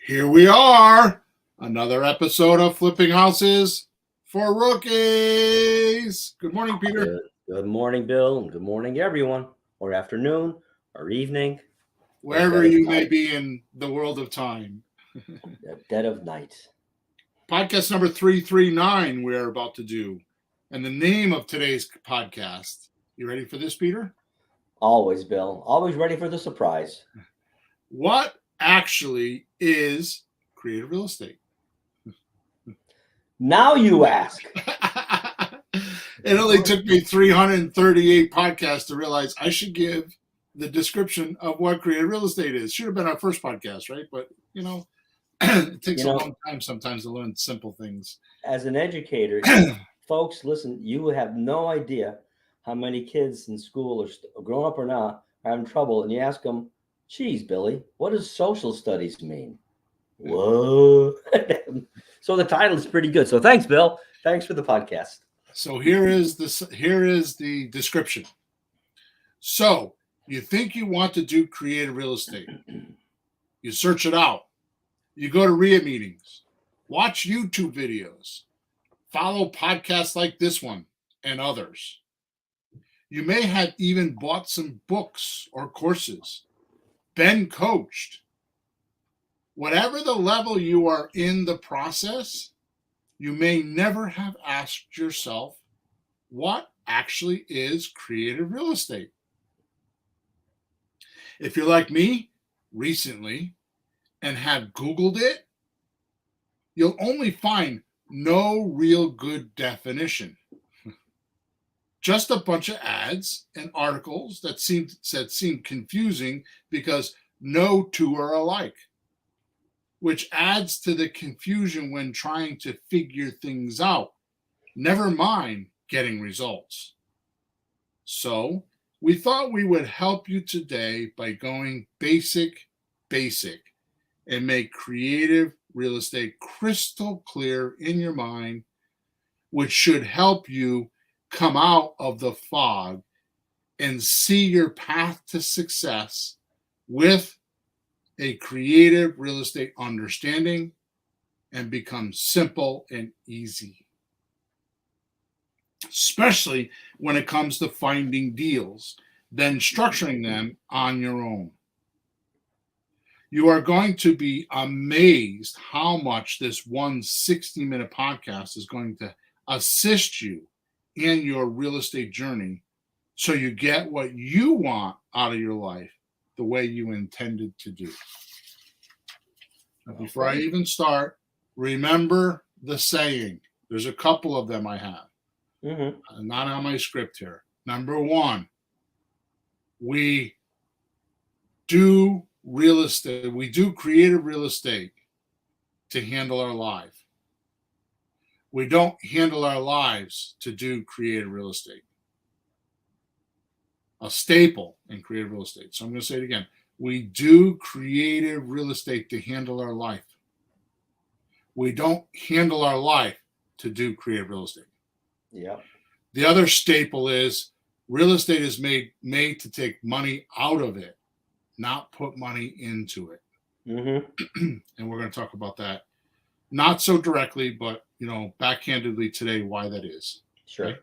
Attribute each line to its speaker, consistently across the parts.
Speaker 1: Here we are, another episode of Flipping Houses for Rookies. Good morning, Peter.
Speaker 2: Good morning, Bill, and good morning, everyone, or afternoon, or evening.
Speaker 1: Wherever you may be in the world of time.
Speaker 2: The dead of night.
Speaker 1: Podcast number 339 we're about to do. And the name of today's podcast. You ready for this, Peter?
Speaker 2: Always, Bill. Always ready for the surprise.
Speaker 1: What actually is creative real estate?
Speaker 2: Now you ask.
Speaker 1: It only took me 338 podcasts to realize I should give the description of what creative real estate is. Should have been our first podcast, right? But, it takes a long time sometimes to learn simple things.
Speaker 2: As an educator, folks, listen, you have no idea how many kids in school, are grown up or not, are having trouble. And you ask them, geez, Billy, what does social studies mean? Whoa. So the title is pretty good. So thanks, Bill. Thanks for the podcast.
Speaker 1: So here is the description. So you think you want to do creative real estate. You search it out. You go to RIA meetings, watch YouTube videos, follow podcasts like this one and others. You may have even bought some books or courses, been coached. Whatever the level you are in the process, you may never have asked yourself, what actually is creative real estate? If you're like me recently and have Googled it, you'll only find no real good definition. Just a bunch of ads and articles that seem confusing because no two are alike, which adds to the confusion when trying to figure things out, never mind getting results. So we thought we would help you today by going basic, and make creative real estate crystal clear in your mind, which should help you come out of the fog and see your path to success with a creative real estate understanding and become simple and easy, especially when it comes to finding deals, then structuring them on your own. You are going to be amazed how much this 160-minute podcast is going to assist you in your real estate journey so you get what you want out of your life the way you intended to do. Now, before I even start, remember the saying. There's a couple of them I have. Not on my script here. Number one, we do real estate. We do creative real estate to handle our life. We don't handle our lives to do creative real estate. A staple in creative real estate. So I'm going to say it again. We do creative real estate to handle our life. We don't handle our life to do creative real estate.
Speaker 2: Yeah.
Speaker 1: The other staple is real estate is made to take money out of it, not put money into it. And we're going to talk about that, not so directly, but backhandedly today, why that is.
Speaker 2: Sure.
Speaker 1: Okay?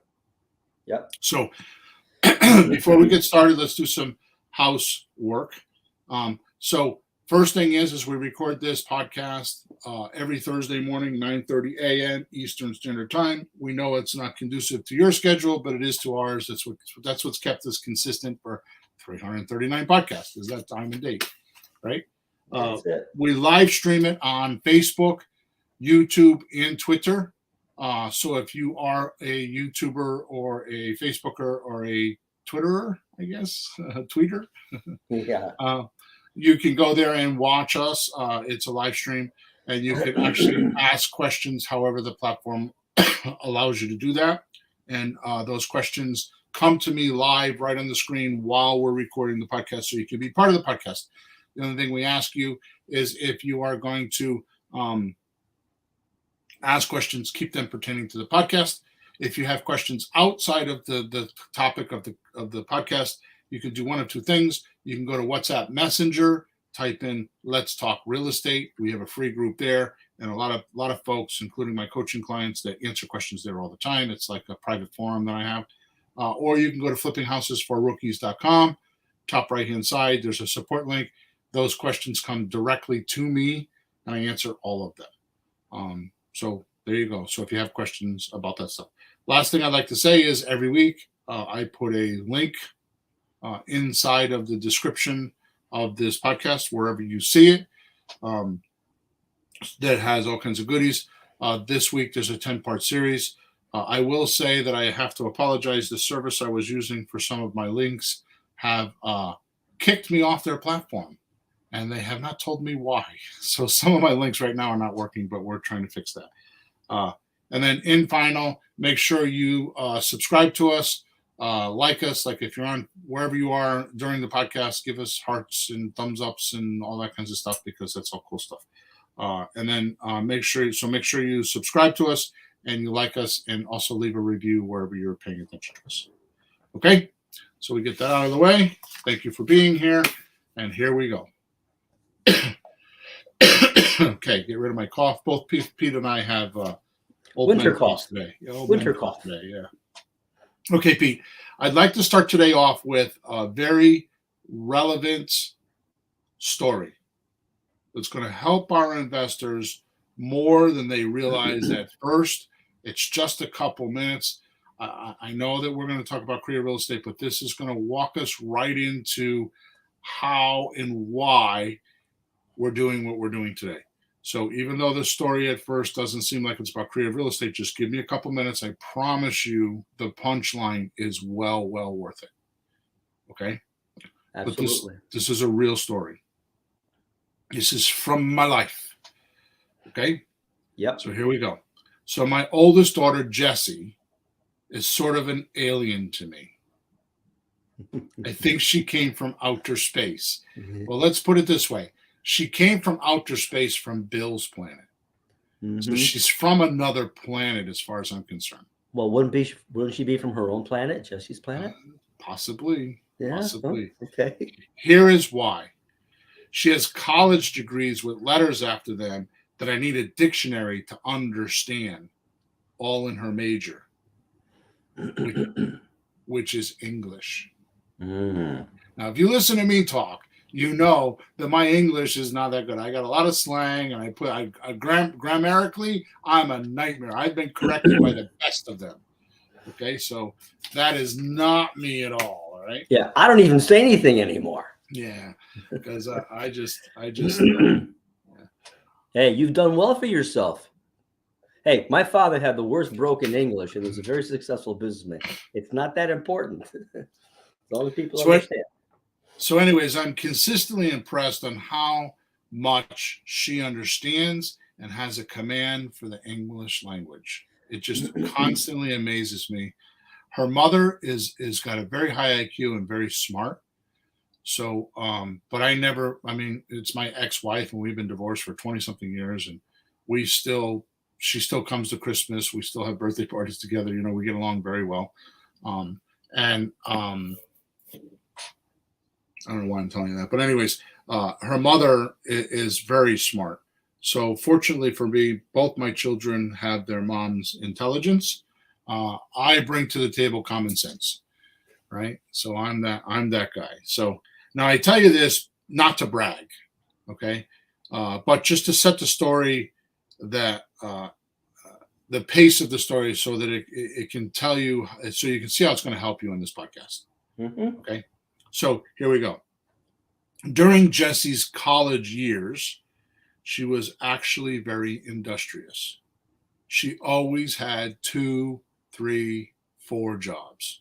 Speaker 2: Yep.
Speaker 1: So before we get started, let's do some housework. So first thing is we record this podcast every Thursday morning, 9:30 a.m. Eastern Standard Time. We know it's not conducive to your schedule, but it is to ours. That's what's kept us consistent for 339 podcasts, is that time and date, right? We live stream it on Facebook, YouTube, and Twitter. So if you are a YouTuber or a Facebooker or a Twitterer, I guess, tweeter, you can go there and watch us. It's a live stream, and you can actually ask questions however the platform allows you to do that. And those questions come to me live right on the screen while we're recording the podcast, so you can be part of the podcast. The only thing we ask you is if you are going to ask questions, keep them pertaining to the podcast. If you have questions outside of the topic of the podcast, you can do one of two things. You can go to WhatsApp Messenger, type in "Let's Talk Real Estate." We have a free group there, and a lot of folks, including my coaching clients, that answer questions there all the time. It's like a private forum that I have. Or you can go to flippinghouses4rookies.com. Top right hand side, there's a support link. Those questions come directly to me, and I answer all of them. So there you go. So if you have questions about that stuff. Last thing I'd like to say is every week I put a link inside of the description of this podcast, wherever you see it, that has all kinds of goodies. This week there's a 10-part series. I will say that I have to apologize. The service I was using for some of my links have kicked me off their platform, and they have not told me why. So some of my links right now are not working, but we're trying to fix that. And then in final, make sure you subscribe to us, like us. Like if you're on wherever you are during the podcast, give us hearts and thumbs ups and all that kinds of stuff, because that's all cool stuff. And then make sure you subscribe to us and you like us, and also leave a review wherever you're paying attention to us. Okay, so we get that out of the way. Thank you for being here, and here we go. Okay, get rid of my cough. Both Pete and I have
Speaker 2: Winter cough
Speaker 1: today.
Speaker 2: Winter cough
Speaker 1: today, yeah. Okay, Pete, I'd like to start today off with a very relevant story that's going to help our investors more than they realize at first. It's just a couple minutes. I know that we're going to talk about creative real estate, but this is going to walk us right into how and why we're doing what we're doing today. So even though the story at first doesn't seem like it's about creative real estate, just give me a couple minutes. I promise you the punchline is well worth it. Okay?
Speaker 2: Absolutely.
Speaker 1: But this is a real story. This is from my life. Okay?
Speaker 2: Yep.
Speaker 1: So here we go. So my oldest daughter, Jessie, is sort of an alien to me. I think she came from outer space. Well, let's put it this way. She came from outer space from Bill's planet. So she's from another planet as far as I'm concerned.
Speaker 2: Well, wouldn't she be from her own planet, Jesse's planet?
Speaker 1: Possibly.
Speaker 2: Yeah.
Speaker 1: Possibly.
Speaker 2: Oh, okay.
Speaker 1: Here is why. She has college degrees with letters after them that I need a dictionary to understand, all in her major, which is English. Now, if you listen to me talk, you know that my English is not that good. I got a lot of slang, and grammatically, I'm a nightmare. I've been corrected by the best of them. Okay, so that is not me at all right?
Speaker 2: Yeah, I don't even say anything anymore.
Speaker 1: Yeah, because I just.
Speaker 2: Hey, you've done well for yourself. Hey, my father had the worst broken English and was a very successful businessman. It's not that important. As long as people understand.
Speaker 1: So anyways, I'm consistently impressed on how much she understands and has a command for the English language. It just constantly amazes me. Her mother is got a very high IQ and very smart. So, but it's my ex-wife, and we've been divorced for 20 something years, and she still comes to Christmas. We still have birthday parties together. You know, we get along very well. I don't know why I'm telling you that, but anyways, her mother is very smart. So fortunately for me, both my children have their mom's intelligence. I bring to the table common sense, right? So I'm that guy. So now I tell you this not to brag, okay, but just to set the story, that the pace of the story, so that it can tell you, so you can see how it's going to help you in this podcast. Okay, so here we go. During Jessie's college years, she was actually very industrious. She always had 2, 3, 4 jobs.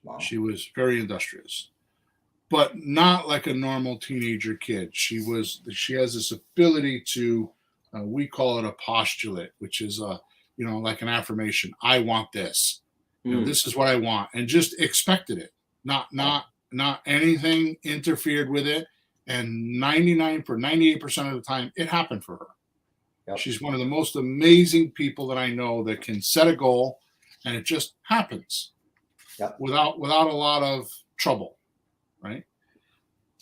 Speaker 2: Wow.
Speaker 1: She was very industrious, but not like a normal teenager kid. She has this ability to, we call it a postulate, which is like an affirmation. I want this. This is what I want, and just expected it. Not anything interfered with it. And 98% of the time, it happened for her.
Speaker 2: Yep.
Speaker 1: She's one of the most amazing people that I know that can set a goal, and it just happens.
Speaker 2: Yep.
Speaker 1: Without a lot of trouble, right?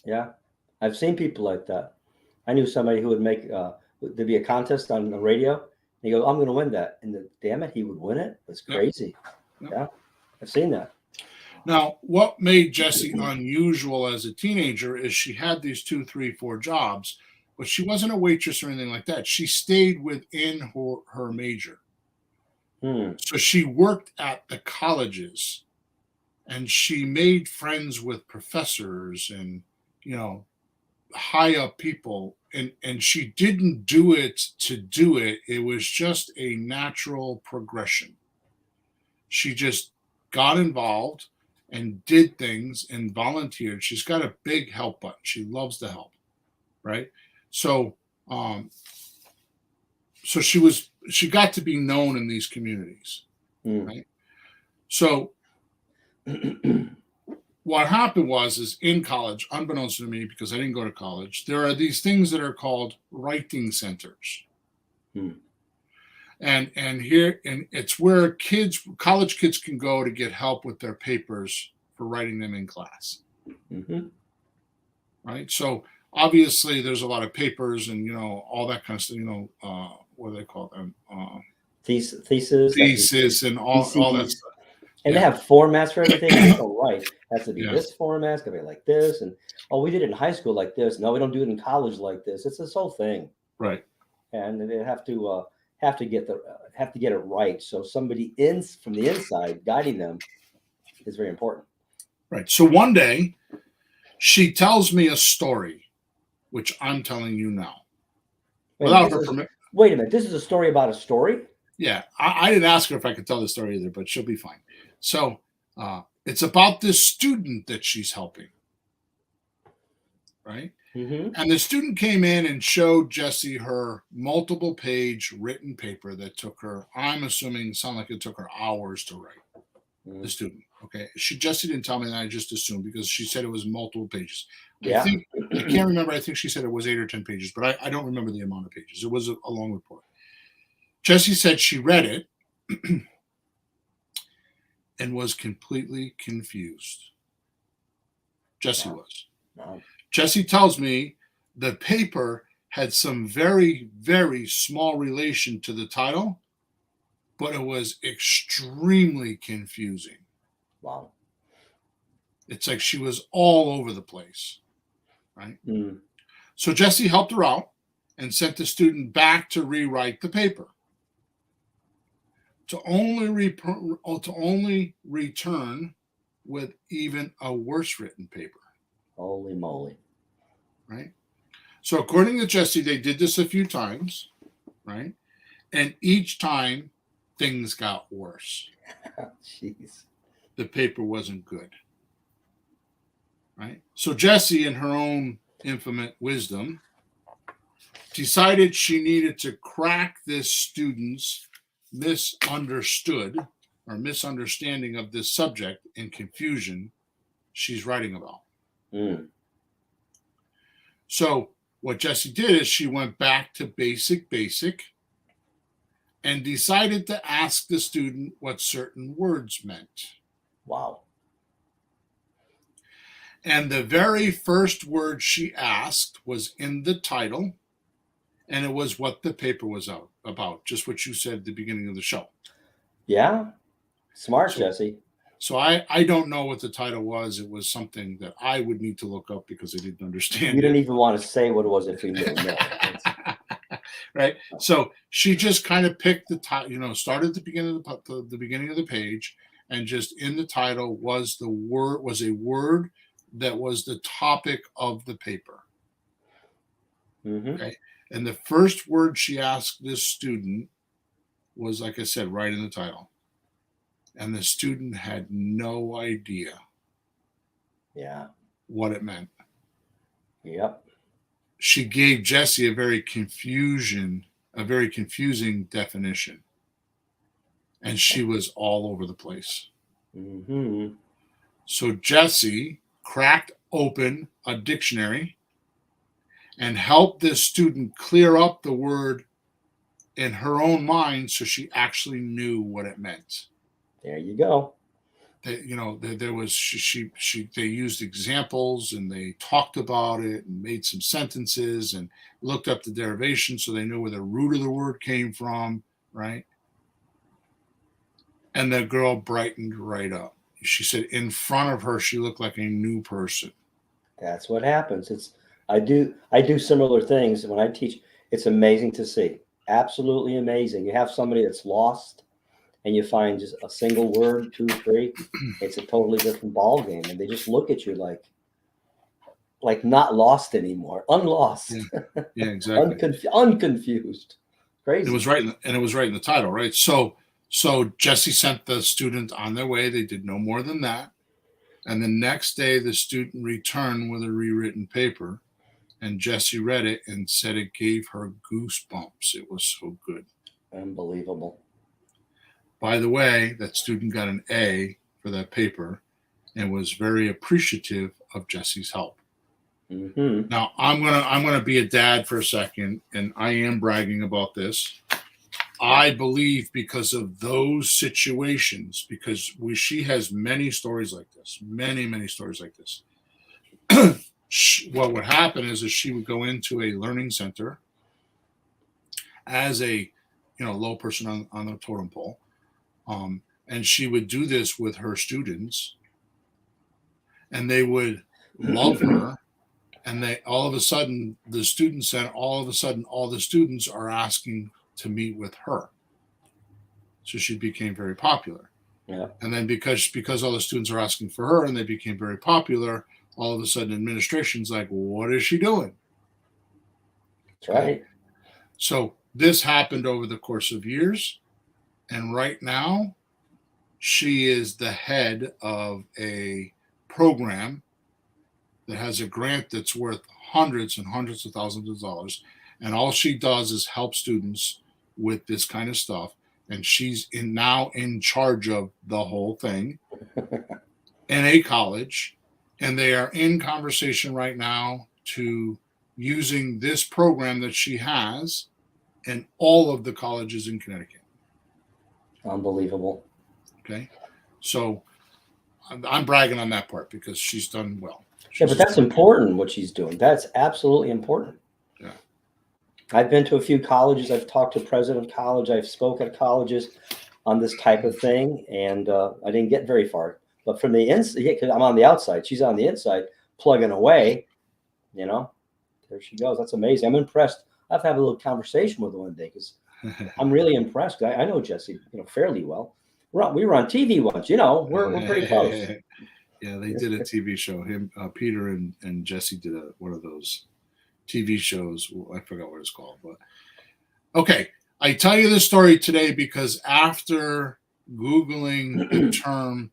Speaker 2: Yeah, I've seen people like that. I knew somebody who would make there'd be a contest on the radio. And he go, I'm going to win that, and damn it, he would win it. That's
Speaker 1: Yep.
Speaker 2: crazy.
Speaker 1: Yep.
Speaker 2: Yeah, I've seen that.
Speaker 1: Now, what made Jessie unusual as a teenager is she had these 2, 3, 4 jobs, but she wasn't a waitress or anything like that. She stayed within her major. So she worked at the colleges, and she made friends with professors and, high up people. And she didn't do it to do it. It was just a natural progression. She just got involved and did things and volunteered. She's got a big help button. She loves to help, right? So, so she got to be known in these communities, right? So, what happened is in college, unbeknownst to me, because I didn't go to college, there are these things that are called writing centers. And it's where college kids can go to get help with their papers for writing them in class. Right. So obviously there's a lot of papers and, all that kind of stuff, what do they call them? Thesis and all that stuff.
Speaker 2: And they have formats for everything. You don't write. It has to be this format. It's going to be like this. And, we did it in high school like this. No, we don't do it in college like this. It's this whole thing.
Speaker 1: Right.
Speaker 2: And they have to get it right. So somebody from the inside guiding them is very important.
Speaker 1: Right. So one day she tells me a story, which I'm telling you now.
Speaker 2: Wait a minute. This is a story about a story?
Speaker 1: Yeah. I didn't ask her if I could tell the story either, but she'll be fine. So it's about this student that she's helping. Right. And the student came in and showed Jessie her multiple page written paper that took her, I'm assuming, sound like it took her hours to write. The student. Okay. Jessie didn't tell me that. I just assumed because she said it was multiple pages.
Speaker 2: Yeah.
Speaker 1: I can't remember. I think she said it was 8 or 10 pages, but I don't remember the amount of pages. It was a long report. Jessie said she read it and was completely confused. Jessie was.
Speaker 2: Wow.
Speaker 1: Jessie tells me the paper had some very, very small relation to the title, but it was extremely confusing.
Speaker 2: Wow.
Speaker 1: It's like she was all over the place, right? So Jessie helped her out and sent the student back to rewrite the paper. To only return with even a worse written paper.
Speaker 2: Holy moly.
Speaker 1: Right? So according to Jessie, they did this a few times, right? And each time things got worse.
Speaker 2: Jeez.
Speaker 1: The paper wasn't good. Right? So Jessie, in her own infinite wisdom, decided she needed to crack this student's misunderstanding of this subject and confusion she's writing about. So what Jessie did is she went back to basic and decided to ask the student what certain words meant.
Speaker 2: Wow.
Speaker 1: And the very first word she asked was in the title, and it was what the paper was about, just what you said at the beginning of the show.
Speaker 2: Yeah. Smart, Jessie.
Speaker 1: So I don't know what the title was. It was something that I would need to look up because I didn't understand.
Speaker 2: You didn't even want to say what it was if you didn't know.
Speaker 1: Right. So she just kind of picked the title, started at the beginning of the beginning of the page, and just in the title was a word that was the topic of the paper. Okay. And the first word she asked this student was, like I said, right in the title. And the student had no idea what it meant.
Speaker 2: Yep.
Speaker 1: She gave Jessie a very confusing definition. And she was all over the place. So Jessie cracked open a dictionary and helped this student clear up the word in her own mind so she actually knew what it meant.
Speaker 2: There you go.
Speaker 1: there was they used examples and they talked about it and made some sentences and looked up the derivation so they knew where the root of the word came from, right? And the girl brightened right up. She said in front of her, she looked like a new person.
Speaker 2: That's what happens. I do similar things when I teach. It's amazing to see. Absolutely amazing. You have somebody that's lost and you find just a single word, 2 or 3, it's a totally different ball game. And they just look at you like not lost anymore, unlost.
Speaker 1: Yeah, exactly.
Speaker 2: Unconfused. Crazy.
Speaker 1: It was right in the title, right? So Jesse sent the student on their way. They did no more than that. And the next day, the student returned with a rewritten paper, and Jesse read it and said it gave her goosebumps. It was so good.
Speaker 2: Unbelievable.
Speaker 1: By the way, that student got an A for that paper and was very appreciative of Jesse's help.
Speaker 2: Mm-hmm.
Speaker 1: Now I'm gonna be a dad for a second, and I am bragging about this. I believe because of those situations, because she has many stories like this, many stories like this. What would happen is she would go into a learning center as a low person on the totem pole. And she would do this with her students, and they would love her. And all of a sudden, the students said, all the students are asking to meet with her. So she became very popular.
Speaker 2: Yeah.
Speaker 1: And then because all the students are asking for her and they became very popular, all of a sudden administration's like, what is she doing?
Speaker 2: That's right.
Speaker 1: So this happened over the course of years. And right now, she is the head of a program that has a grant that's worth hundreds and hundreds of thousands of dollars. And all she does is help students with this kind of stuff. And she's now in charge of the whole thing in a college. And they are in conversation right now to using this program that she has in all of the colleges in Connecticut.
Speaker 2: Unbelievable.
Speaker 1: Okay. So I'm bragging on that part because she's done well.
Speaker 2: Yeah, but that's important what she's doing. That's absolutely important.
Speaker 1: Yeah.
Speaker 2: I've been to a few colleges. I've talked to president of college. I've spoken at colleges on this type of thing, and I didn't get very far. But from the inside, because I'm on the outside, she's on the inside, plugging away. There she goes. That's amazing. I'm impressed. I have to have a little conversation with her one day because I'm really impressed. I know Jesse, fairly well. We were on TV once. We're pretty close.
Speaker 1: Yeah, they did a TV show. Peter and Jesse did one of those TV shows. I forgot what it's called, but okay. I tell you this story today because after Googling the term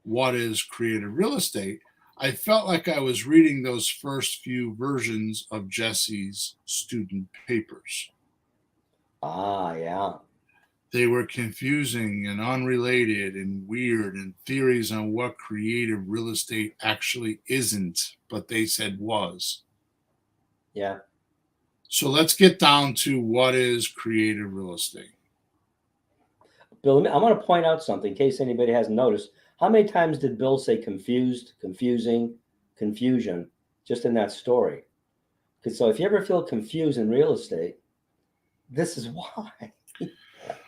Speaker 1: "what is creative real estate," I felt like I was reading those first few versions of Jesse's student papers.
Speaker 2: Ah, yeah.
Speaker 1: They were confusing and unrelated and weird and theories on what creative real estate actually isn't, but they said was.
Speaker 2: Yeah.
Speaker 1: So let's get down to what is creative real estate.
Speaker 2: Bill, I want to point out something in case anybody hasn't noticed. How many times did Bill say confused, confusing, confusion just in that story? Because so if you ever feel confused in real estate, this is why.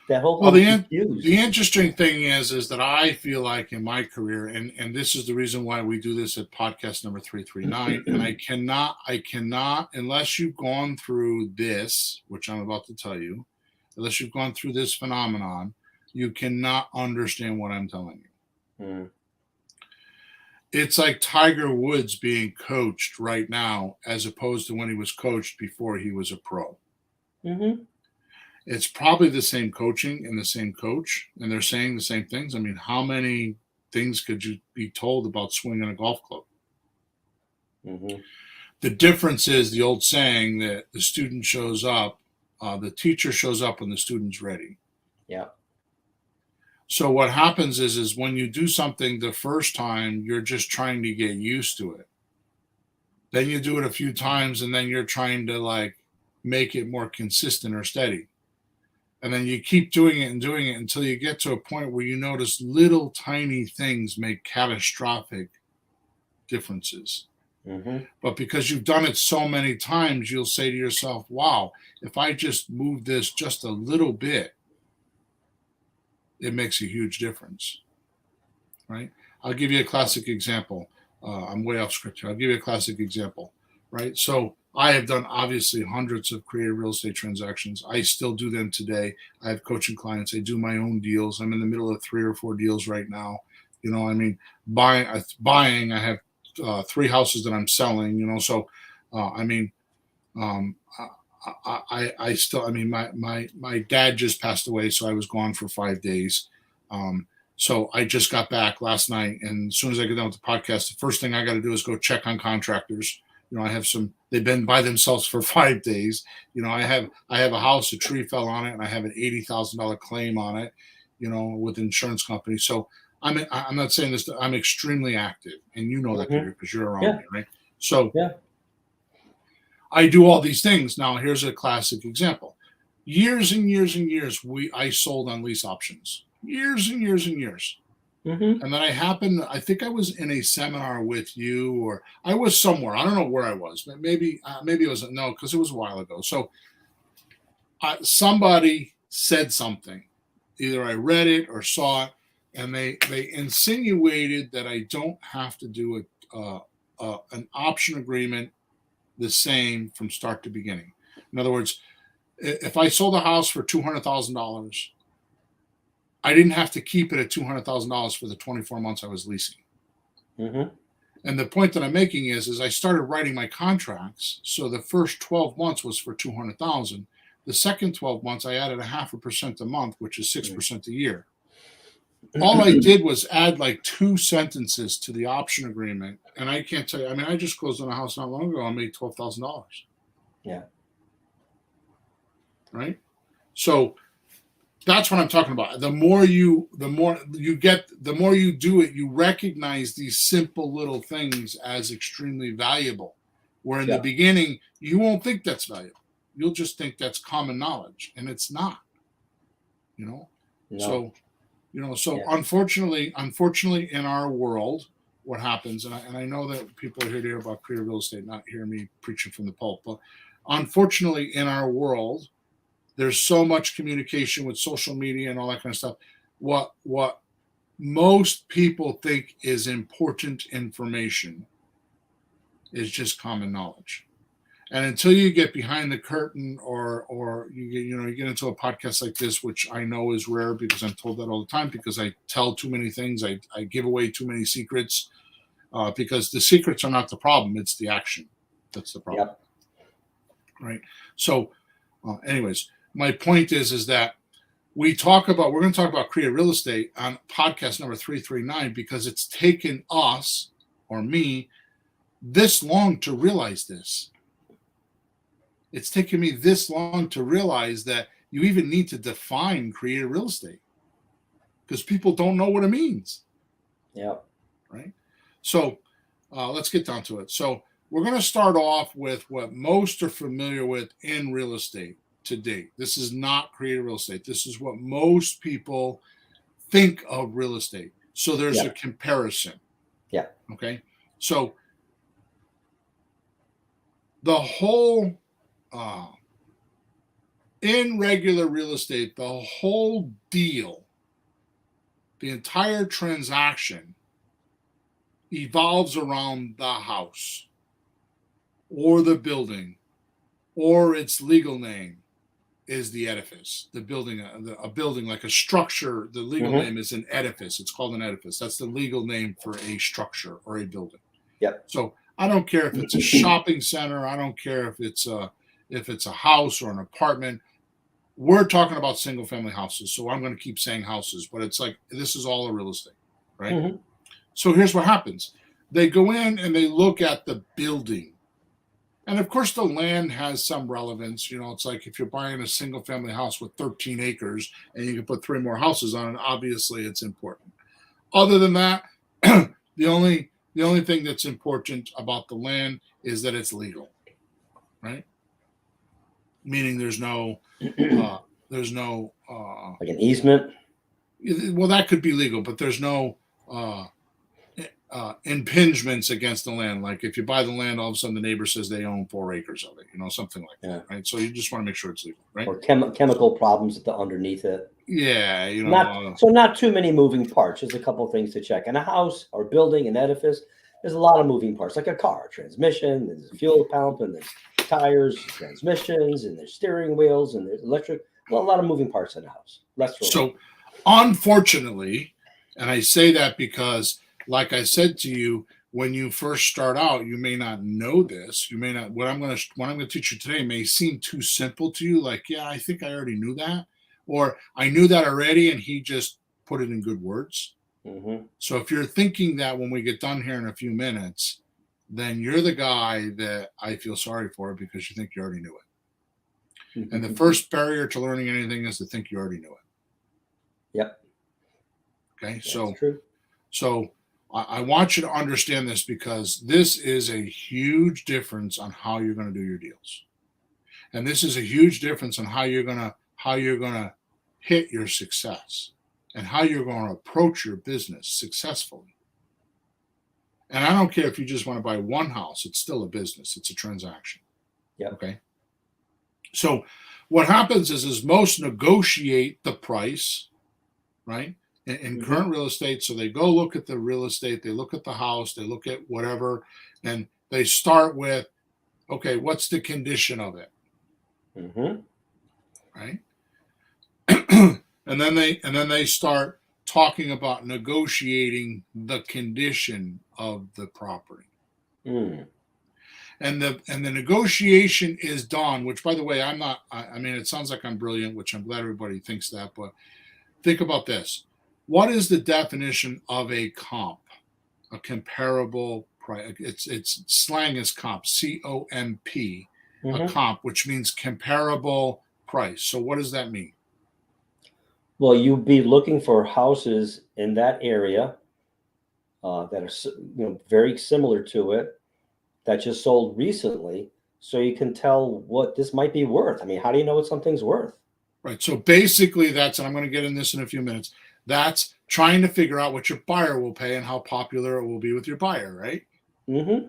Speaker 2: That whole
Speaker 1: the interesting thing is that I feel like in my career, and this is the reason why we do this at podcast number 339, and I cannot, unless you've gone through this, which I'm about to tell you, unless you've gone through this phenomenon, you cannot understand what I'm telling you.
Speaker 2: Mm.
Speaker 1: It's like Tiger Woods being coached right now as opposed to when he was coached before he was a pro.
Speaker 2: Mm-hmm.
Speaker 1: It's probably the same coaching and the same coach, and they're saying the same things. I mean, how many things could you be told about swinging a golf club?
Speaker 2: Mm-hmm.
Speaker 1: The difference is the old saying that the student shows up, the teacher shows up when the student's ready.
Speaker 2: Yeah.
Speaker 1: So what happens is when you do something the first time, you're just trying to get used to it. Then you do it a few times, and then you're trying to make it more consistent or steady. And then you keep doing it until you get to a point where you notice little tiny things make catastrophic differences.
Speaker 2: Mm-hmm.
Speaker 1: But because you've done it so many times, you'll say to yourself, wow, if I just move this just a little bit, it makes a huge difference, right? I'll give you a classic example. I'm way off script here. I'll give you a classic example, right? So I have done obviously hundreds of creative real estate transactions. I still do them today. I have coaching clients. I do my own deals. I'm in the middle of 3 or 4 deals right now. You know, I mean, buying. I have 3 houses that I'm selling. You know, so I mean, um, I still. I mean, my dad just passed away, so I was gone for 5 days. So I just got back last night, and as soon as I get done with the podcast, the first thing I got to do is go check on contractors. You know, I have some. They've been by themselves for 5 days. You know, I have a house, a tree fell on it, and I have an $80,000 claim on it. You know, with insurance company. So I'm not saying this. I'm extremely active, and you know that because you're around me, right? So I do all these things. Now here's a classic example. Years and years and years, I sold on lease options. Years and years and years.
Speaker 2: Mm-hmm.
Speaker 1: And then I think I was in a seminar with you, or I was somewhere. I don't know where I was, but maybe it was because it was a while ago. So somebody said something, either I read it or saw it, and they insinuated that I don't have to do an option agreement the same from start to beginning. In other words, if I sold a house for $200,000, I didn't have to keep it at $200,000 for the 24 months I was leasing.
Speaker 2: Mm-hmm.
Speaker 1: And the point that I'm making is I started writing my contracts. So the first 12 months was for $200,000. The second 12 months, I added 0.5% a month, which is 6% a year. All I did was add like 2 sentences to the option agreement. And I can't tell you, I mean, I just closed on a house not long ago. I made $12,000.
Speaker 2: Yeah.
Speaker 1: Right. So that's what I'm talking about. The more you do it, you recognize these simple little things as extremely valuable. Where in the beginning, you won't think that's valuable. You'll just think that's common knowledge, and it's not. You know. No. So unfortunately, in our world, what happens, and I know that people are here to hear about creative real estate, not hear me preaching from the pulpit, but unfortunately, in our world, there's so much communication with social media and all that kind of stuff. What most people think is important information is just common knowledge. And until you get behind the curtain or you get into a podcast like this, which I know is rare because I'm told that all the time because I tell too many things. I give away too many secrets because the secrets are not the problem. It's the action. That's the problem. Yep. Right. So anyways, my point is that we're going to talk about creative real estate on podcast number 339 because it's taken us or me this long to realize this. It's taken me this long to realize that you even need to define creative real estate because people don't know what it means.
Speaker 2: Yeah.
Speaker 1: Right. So let's get down to it. So we're going to start off with what most are familiar with in real estate to date. This is not creative real estate. This is what most people think of real estate. So there's a comparison.
Speaker 2: Yeah.
Speaker 1: Okay. So the whole in regular real estate, the whole deal, the entire transaction evolves around the house or the building or its legal name is the edifice. The building, a building like a structure, the legal name is an edifice. It's called an edifice. That's the legal name for a structure or a building.
Speaker 2: Yep.
Speaker 1: So I don't care if it's a shopping center. I don't care if it's a house or an apartment. We're talking about single family houses. So I'm going to keep saying houses, but it's like, this is all a real estate, right? Mm-hmm. So here's what happens. They go in and they look at the building. And of course the land has some relevance. You know, it's like if you're buying a single family house with 13 acres and you can put 3 more houses on it, obviously it's important. Other than that, the only thing that's important about the land is that it's legal, right? Meaning there's no
Speaker 2: Like an easement.
Speaker 1: well, that could be legal, but there's no impingements against the land. Like if you buy the land, all of a sudden the neighbor says they own 4 acres of it, something like that, right? So you just want to make sure it's legal, right?
Speaker 2: Or chemical problems underneath it.
Speaker 1: Yeah,
Speaker 2: not too many moving parts. Just a couple of things to check. In a house or building, an edifice, there's a lot of moving parts, like a car, transmission, there's a fuel pump, and there's tires, transmissions, and there's steering wheels, and there's electric. Well, a lot of moving parts in a house.
Speaker 1: So, unfortunately, and I say that because, like I said to you, when you first start out, you may not know this. You may not. What I'm going to teach you today may seem too simple to you. Like, yeah, I think I already knew that, or I knew that already, and he just put it in good words.
Speaker 2: Mm-hmm.
Speaker 1: So if you're thinking that when we get done here in a few minutes, then you're the guy that I feel sorry for because you think you already knew it. Mm-hmm. And the first barrier to learning anything is to think you already knew it.
Speaker 2: Yep.
Speaker 1: Okay.
Speaker 2: That's true.
Speaker 1: So I want you to understand this because this is a huge difference on how you're going to do your deals. And this is a huge difference on how you're going to hit your success and how you're going to approach your business successfully. And I don't care if you just want to buy one house, it's still a business. It's a transaction.
Speaker 2: Yeah.
Speaker 1: Okay. So what happens is most negotiate the price, right? In current real estate. So they go look at the real estate, they look at the house, they look at whatever, and they start with, okay, what's the condition of it?
Speaker 2: Mm-hmm.
Speaker 1: Right. and then they start talking about negotiating the condition of the property.
Speaker 2: Mm.
Speaker 1: And the negotiation is done, which, by the way, I mean, it sounds like I'm brilliant, which I'm glad everybody thinks that, but think about this. What is the definition of a comp? A comparable price. It's slang is comp, C-O-M-P, a comp, which means comparable price. So what does that mean?
Speaker 2: Well, you'd be looking for houses in that area that are very similar to it that just sold recently, so you can tell what this might be worth. I mean, how do you know what something's worth?
Speaker 1: Right. So basically, and I'm going to get in this in a few minutes. That's trying to figure out what your buyer will pay and how popular it will be with your buyer, right?
Speaker 2: Mm-hmm.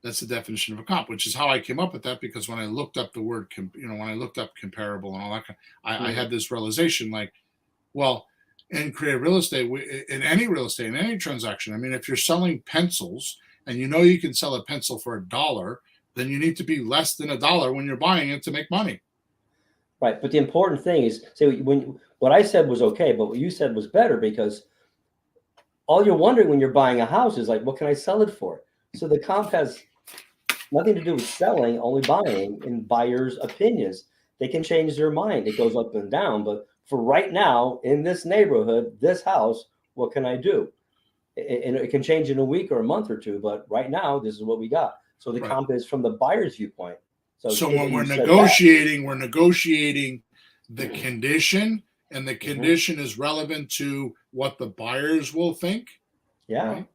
Speaker 1: That's the definition of a comp, which is how I came up with that, because when I looked up the word, when I looked up comparable and all that, I had this realization, like, well, in creative real estate, in any real estate, in any transaction, I mean, if you're selling pencils and you can sell a pencil for $1, then you need to be less than $1 when you're buying it to make money.
Speaker 2: Right, but the important thing is, what I said was okay, but what you said was better, because all you're wondering when you're buying a house is like, what can I sell it for? So the comp has nothing to do with selling, only buying, in buyers' opinions. They can change their mind. It goes up and down, but for right now, in this neighborhood, this house, what can I do? And it can change in a week or a month or two, but right now, this is what we got. So the comp is from the buyer's viewpoint.
Speaker 1: So when we're negotiating, we're negotiating the condition, and the condition is relevant to what the buyers will think.
Speaker 2: Yeah.
Speaker 1: Right?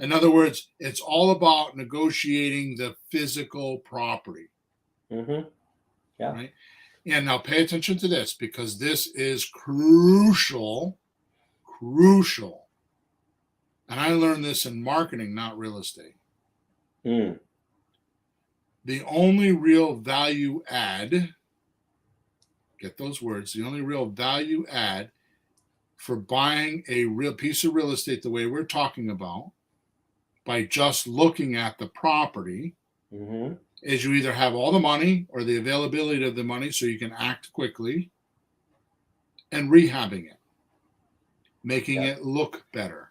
Speaker 1: In other words, it's all about negotiating the physical property.
Speaker 2: Mm-hmm. Yeah.
Speaker 1: Right. And now pay attention to this, because this is crucial. And I learned this in marketing, not real estate.
Speaker 2: Mm.
Speaker 1: The only real value add, get those words, the only real value add for buying a real piece of real estate the way we're talking about, by just looking at the property, is you either have all the money or the availability of the money so you can act quickly, and rehabbing it, making it look better,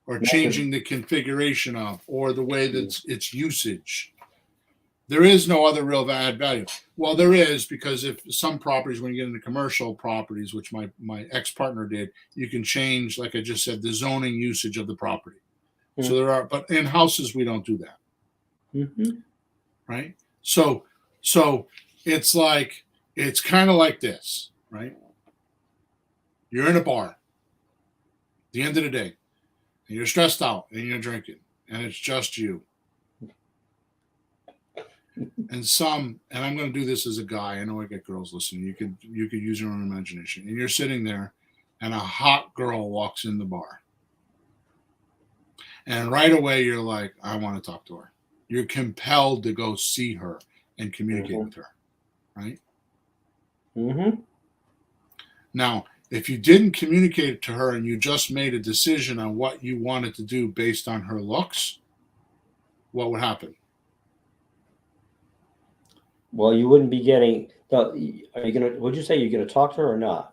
Speaker 1: or changing the configuration of, or the way that its usage. There is no other real add value. Well, there is, because if some properties, when you get into commercial properties, which my ex-partner did, you can change, like I just said, the zoning usage of the property. So there are, but in houses, we don't do that.
Speaker 2: Mm-hmm.
Speaker 1: Right? So it's like, it's kind of like this, right? You're in a bar at the end of the day, and you're stressed out, and you're drinking, and it's just you. and some, and I'm going to do this as a guy. I know I get girls listening. You could use your own imagination. And you're sitting there, and a hot girl walks in the bar, and right away you're like, I want to talk to her. You're compelled to go see her and communicate with her, right?
Speaker 2: Mm-hmm.
Speaker 1: Now, if you didn't communicate to her and you just made a decision on what you wanted to do based on her looks, what would happen?
Speaker 2: Well, you wouldn't be getting. Are you gonna? Would you say you're gonna talk to her or not?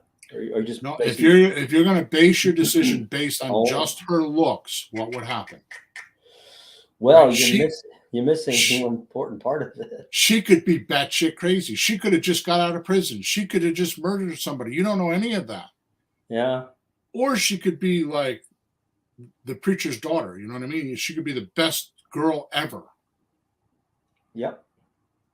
Speaker 2: Or just
Speaker 1: No, if you're going to base your decision based on just her looks, what would happen?
Speaker 2: Well,
Speaker 1: right?
Speaker 2: you're missing one important part of it.
Speaker 1: She could be batshit crazy. She could have just got out of prison. She could have just murdered somebody. You don't know any of that.
Speaker 2: Yeah.
Speaker 1: Or she could be like the preacher's daughter. You know what I mean? She could be the best girl ever.
Speaker 2: Yep.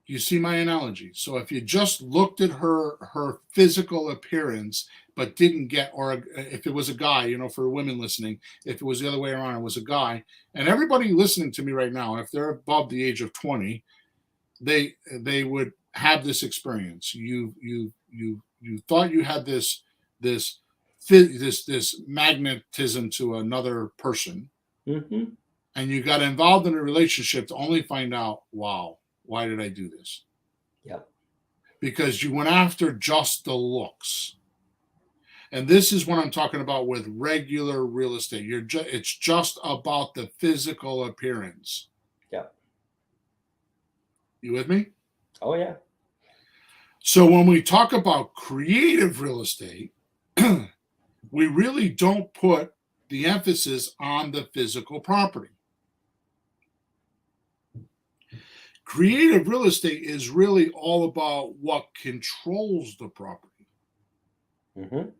Speaker 1: You see my analogy? So if you just looked at her physical appearance, but didn't get, or if it was a guy, you know, for women listening, if it was the other way around, it was a guy, and everybody listening to me right now, if they're above the age of 20, they would have this experience. You thought you had this magnetism to another person,
Speaker 2: mm-hmm.
Speaker 1: and you got involved in a relationship to only find out, wow, why did I do this?
Speaker 2: Yep.
Speaker 1: Because you went after just the looks. And this is what I'm talking about with regular real estate. It's just about the physical appearance.
Speaker 2: Yep.
Speaker 1: You with me?
Speaker 2: Oh, yeah.
Speaker 1: So when we talk about creative real estate, we really don't put the emphasis on the physical property. Creative real estate is really all about what controls the property.
Speaker 2: Mm-hmm.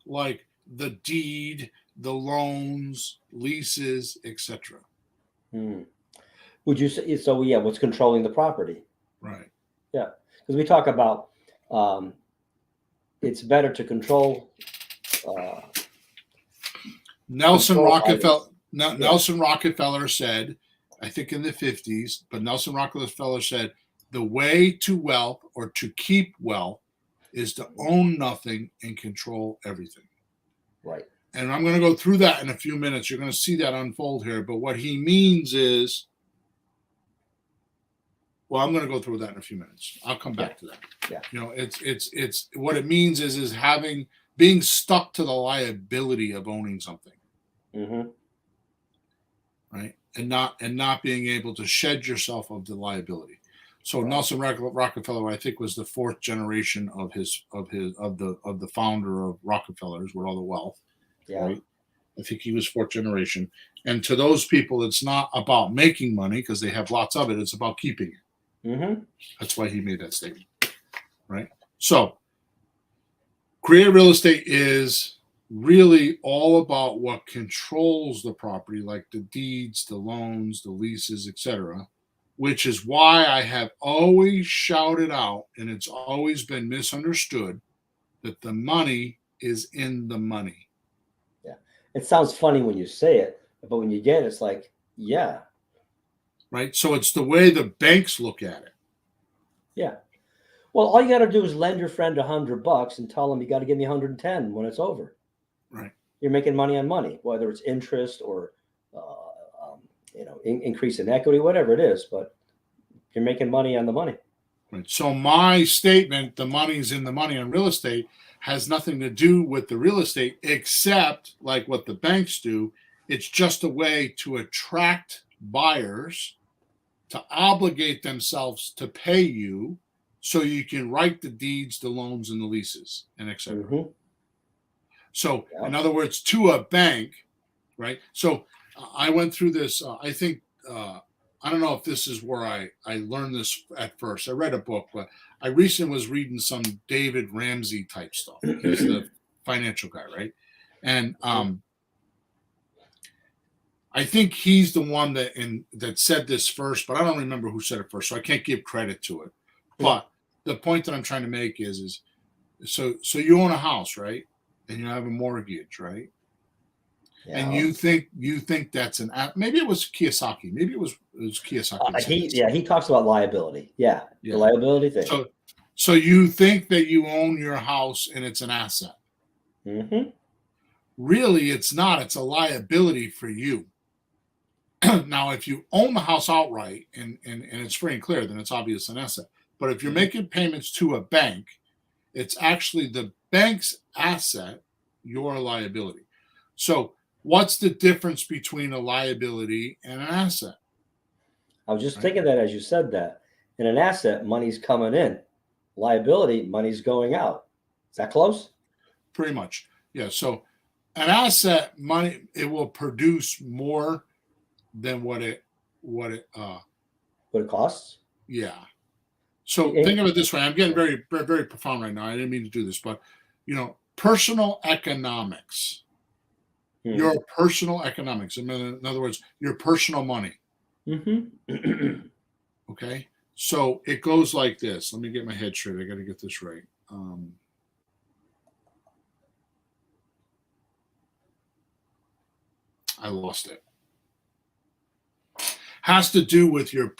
Speaker 1: Like the deed, the loans, leases, etc.
Speaker 2: Would you say so? Yeah, what's controlling the property?
Speaker 1: Right.
Speaker 2: Yeah, because we talk about it's better to control.
Speaker 1: Nelson Rockefeller said, I think in the 50s, but Nelson Rockefeller said, the way to wealth or to keep wealth is to own nothing and control everything.
Speaker 2: Right.
Speaker 1: And I'm going to go through that in a few minutes. You're going to see that unfold here. But what he means is, well, I'm going to go through that in a few minutes. I'll come back to that.
Speaker 2: Yeah.
Speaker 1: You know, it's what it means is being stuck to the liability of owning something.
Speaker 2: Mm-hmm.
Speaker 1: Right. And not being able to shed yourself of the liability. So right. Nelson Rockefeller, I think, was the fourth generation of the founder of Rockefeller's with all the wealth.
Speaker 2: Yeah.
Speaker 1: Right? I think he was fourth generation. And to those people, it's not about making money because they have lots of it. It's about keeping it.
Speaker 2: Mm-hmm.
Speaker 1: That's why he made that statement. Right. So creative real estate is really all about what controls the property, like the deeds, the loans, the leases, etc., which is why I have always shouted out, and it's always been misunderstood, that the money is in the money.
Speaker 2: Yeah. It sounds funny when you say it, but when you get it, it's like, yeah.
Speaker 1: Right? So it's the way the banks look at it.
Speaker 2: Yeah. Well, all you got to do is lend your friend $100 and tell them you got to give me 110 when it's over.
Speaker 1: Right.
Speaker 2: You're making money on money, whether it's interest or, increase in equity, whatever it is, but you're making money on the money.
Speaker 1: Right. So my statement, the money's in the money on real estate, has nothing to do with the real estate, except like what the banks do. It's just a way to attract buyers to obligate themselves to pay you so you can write the deeds, the loans, and the leases, and et cetera.
Speaker 2: Mm-hmm.
Speaker 1: So, in other words, to a bank, right? So, I went through this. I think I don't know if this is where I learned this at first. I read a book, but I recently was reading some David Ramsey type stuff. He's the financial guy, right? And I think he's the one that said this first, but I don't remember who said it first, so I can't give credit to it. But the point that I'm trying to make is so you own a house, right? And you have a mortgage, right? And
Speaker 2: Yeah.
Speaker 1: you think that's maybe it was Kiyosaki. Maybe it was Kiyosaki. That said this.
Speaker 2: He talks about liability. Yeah,
Speaker 1: Yeah.
Speaker 2: the liability thing.
Speaker 1: So you think that you own your house and it's an asset.
Speaker 2: Mm-hmm.
Speaker 1: Really, it's not. It's a liability for you. Now, if you own the house outright and it's free and clear, then it's obvious an asset. But if you're making payments to a bank, it's actually the bank's asset, your liability. So what's the difference between a liability and an asset?
Speaker 2: I was just thinking that as you said that. In an asset, money's coming in. Liability, money's going out. Is that close?
Speaker 1: Pretty much. Yeah. So an asset, money, it will produce more than what it
Speaker 2: What it costs?
Speaker 1: yeah. So think of it this way. I'm getting very, very, very profound right now. I didn't mean to do this, but personal economics. Your personal economics. In other words, your personal money.
Speaker 2: Mm-hmm.
Speaker 1: Okay. So it goes like this. Let me get my head straight. I got to get this right. I lost it. Has to do with your.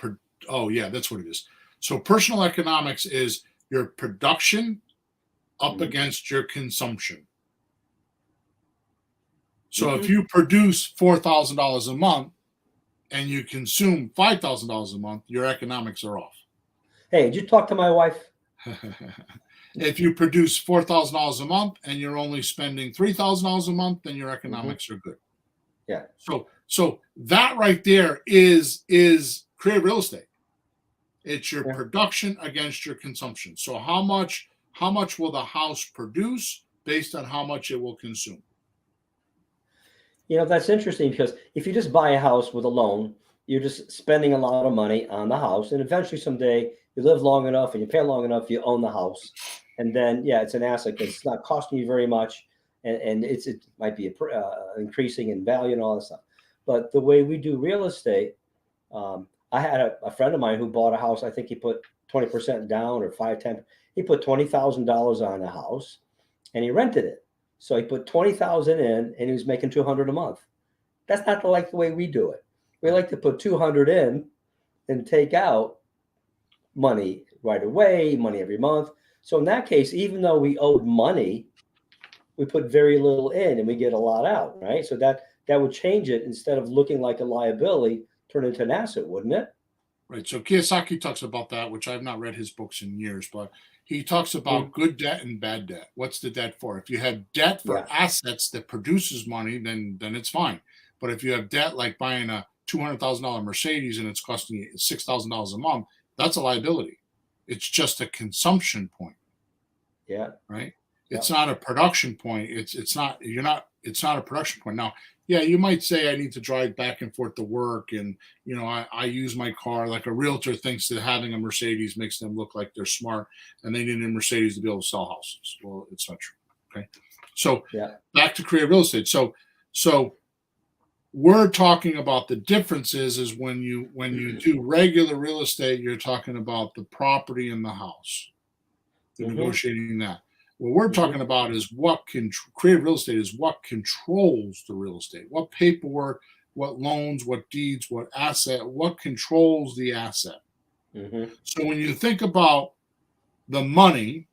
Speaker 1: Oh yeah, that's what it is. So personal economics is your production up against your consumption. So if you produce $4,000 a month and you consume $5,000 a month, your economics are off.
Speaker 2: Hey, did you talk to my wife?
Speaker 1: If you produce $4,000 a month and you're only spending $3,000 a month, then your economics are good.
Speaker 2: Yeah.
Speaker 1: So that right there is creative real estate. It's your production against your consumption. So how much will the house produce based on how much it will consume?
Speaker 2: That's interesting because if you just buy a house with a loan, you're just spending a lot of money on the house. And eventually someday you live long enough and you pay long enough, you own the house. And then, it's an asset because it's not costing you very much. And it might be increasing in value and all that stuff. But the way we do real estate, I had a friend of mine who bought a house. I think he put 20% down or 5-10. He put $20,000 on the house and he rented it. So he put 20,000 in and he was making 200 a month. That's not the way we do it. We like to put 200 in and take out money right away, money every month. So in that case, even though we owed money, we put very little in and we get a lot out, right? So that would change it. Instead of looking like a liability, turn into an asset, wouldn't it?
Speaker 1: Right. So Kiyosaki talks about that, which I've not read his books in years, but he talks about good debt and bad debt. What's the debt for? If you have debt for assets that produces money, then it's fine. But if you have debt like buying a $200,000 Mercedes and it's costing you $6,000 a month, that's a liability. It's just a consumption point.
Speaker 2: Yeah.
Speaker 1: Right. It's not a production point. It's not a production point. Now, yeah, you might say I need to drive back and forth to work, and I use my car. Like a realtor thinks that having a Mercedes makes them look like they're smart, and they need a Mercedes to be able to sell houses. Well, it's not true. Okay, so back to creative real estate. So we're talking about the differences is when you do regular real estate, you're talking about the property and the house, negotiating that. What we're talking about is creative real estate is what controls the real estate, what paperwork, what loans, what deeds, what asset, what controls the asset. So when you think about the money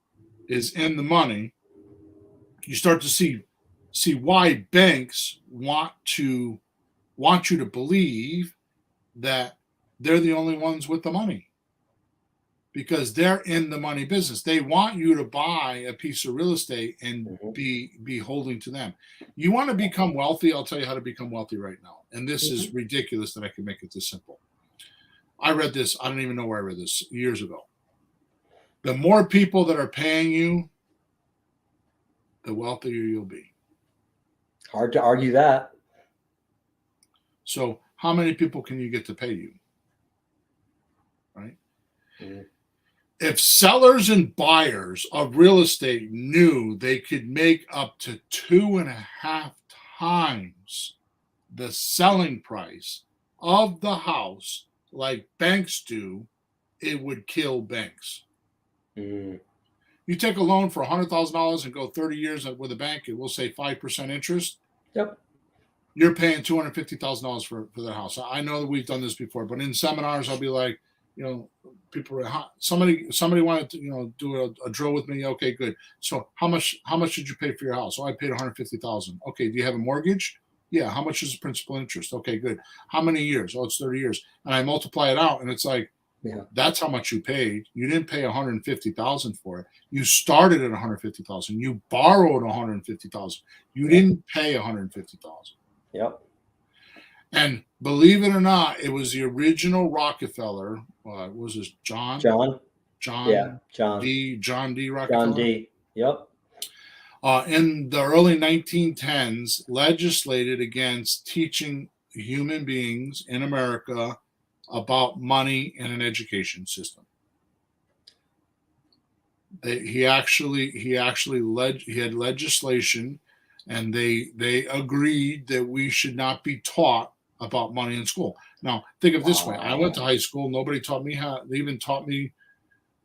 Speaker 1: is in the money, you start to see why banks want you to believe that they're the only ones with the money. Because they're in the money business. They want you to buy a piece of real estate and be holding to them. You want to become wealthy? I'll tell you how to become wealthy right now. And this is ridiculous that I can make it this simple. I read this. I don't even know where I read this years ago. The more people that are paying you, the wealthier you'll be.
Speaker 2: Hard to argue that.
Speaker 1: So how many people can you get to pay you? Right? If sellers and buyers of real estate knew they could make up to 2.5 times the selling price of the house like banks do, it would kill banks. You take a loan for $100,000 and go 30 years with a bank, it will say 5% interest.
Speaker 2: Yep.
Speaker 1: you're paying $250,000 for their house. I know that we've done this before, but in seminars, I'll be like, people are somebody wanted to do a drill with me. Okay, good. So how much did you pay for your house? Oh, I paid 150,000. Okay, do you have a mortgage? Yeah. How much is the principal interest? Okay, good. How many years? Oh, it's 30 years. And I multiply it out, and it's like,
Speaker 2: Yeah.
Speaker 1: that's how much you paid. You didn't pay 150,000 for it. You started at 150,000. You borrowed 150,000. You didn't pay 150,000.
Speaker 2: Yep.
Speaker 1: And believe it or not, it was the original Rockefeller. What was this John?
Speaker 2: Yeah, John
Speaker 1: D. Rockefeller.
Speaker 2: John D. Yep.
Speaker 1: In the early 1910s, legislated against teaching human beings in America about money in an education system. He had legislation, and they agreed that we should not be taught about money in school. Now, think of it this way. I went to high school. Nobody taught me they even taught me,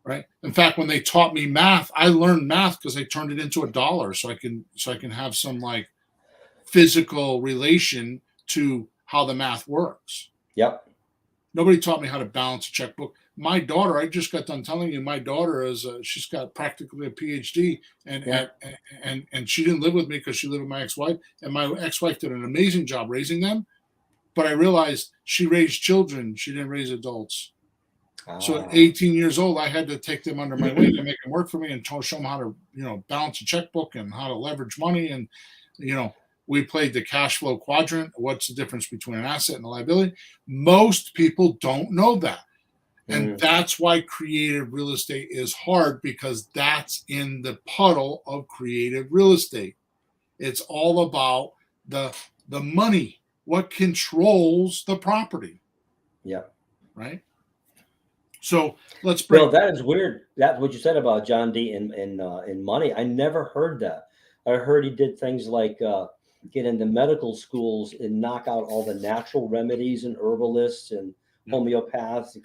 Speaker 1: right? In fact, when they taught me math, I learned math because they turned it into a dollar so I can have some like physical relation to how the math works.
Speaker 2: Yep.
Speaker 1: Nobody taught me how to balance a checkbook. My daughter, I just got done telling you, my daughter she's got practically a PhD, and she didn't live with me because she lived with my ex-wife, and my ex-wife did an amazing job raising them. But I realized she raised children; she didn't raise adults. So at 18 years old, I had to take them under my wing and make them work for me and show them how to, balance a checkbook and how to leverage money. And, we played the cash flow quadrant. What's the difference between an asset and a liability? Most people don't know that. And that's why creative real estate is hard, because that's in the puddle of creative real estate. It's all about the money, what controls the property.
Speaker 2: Yeah.
Speaker 1: Right. So let's bring.
Speaker 2: Well, that is weird. That's what you said about John D. in money. I never heard that. I heard he did things like get into medical schools and knock out all the natural remedies and herbalists and homeopaths and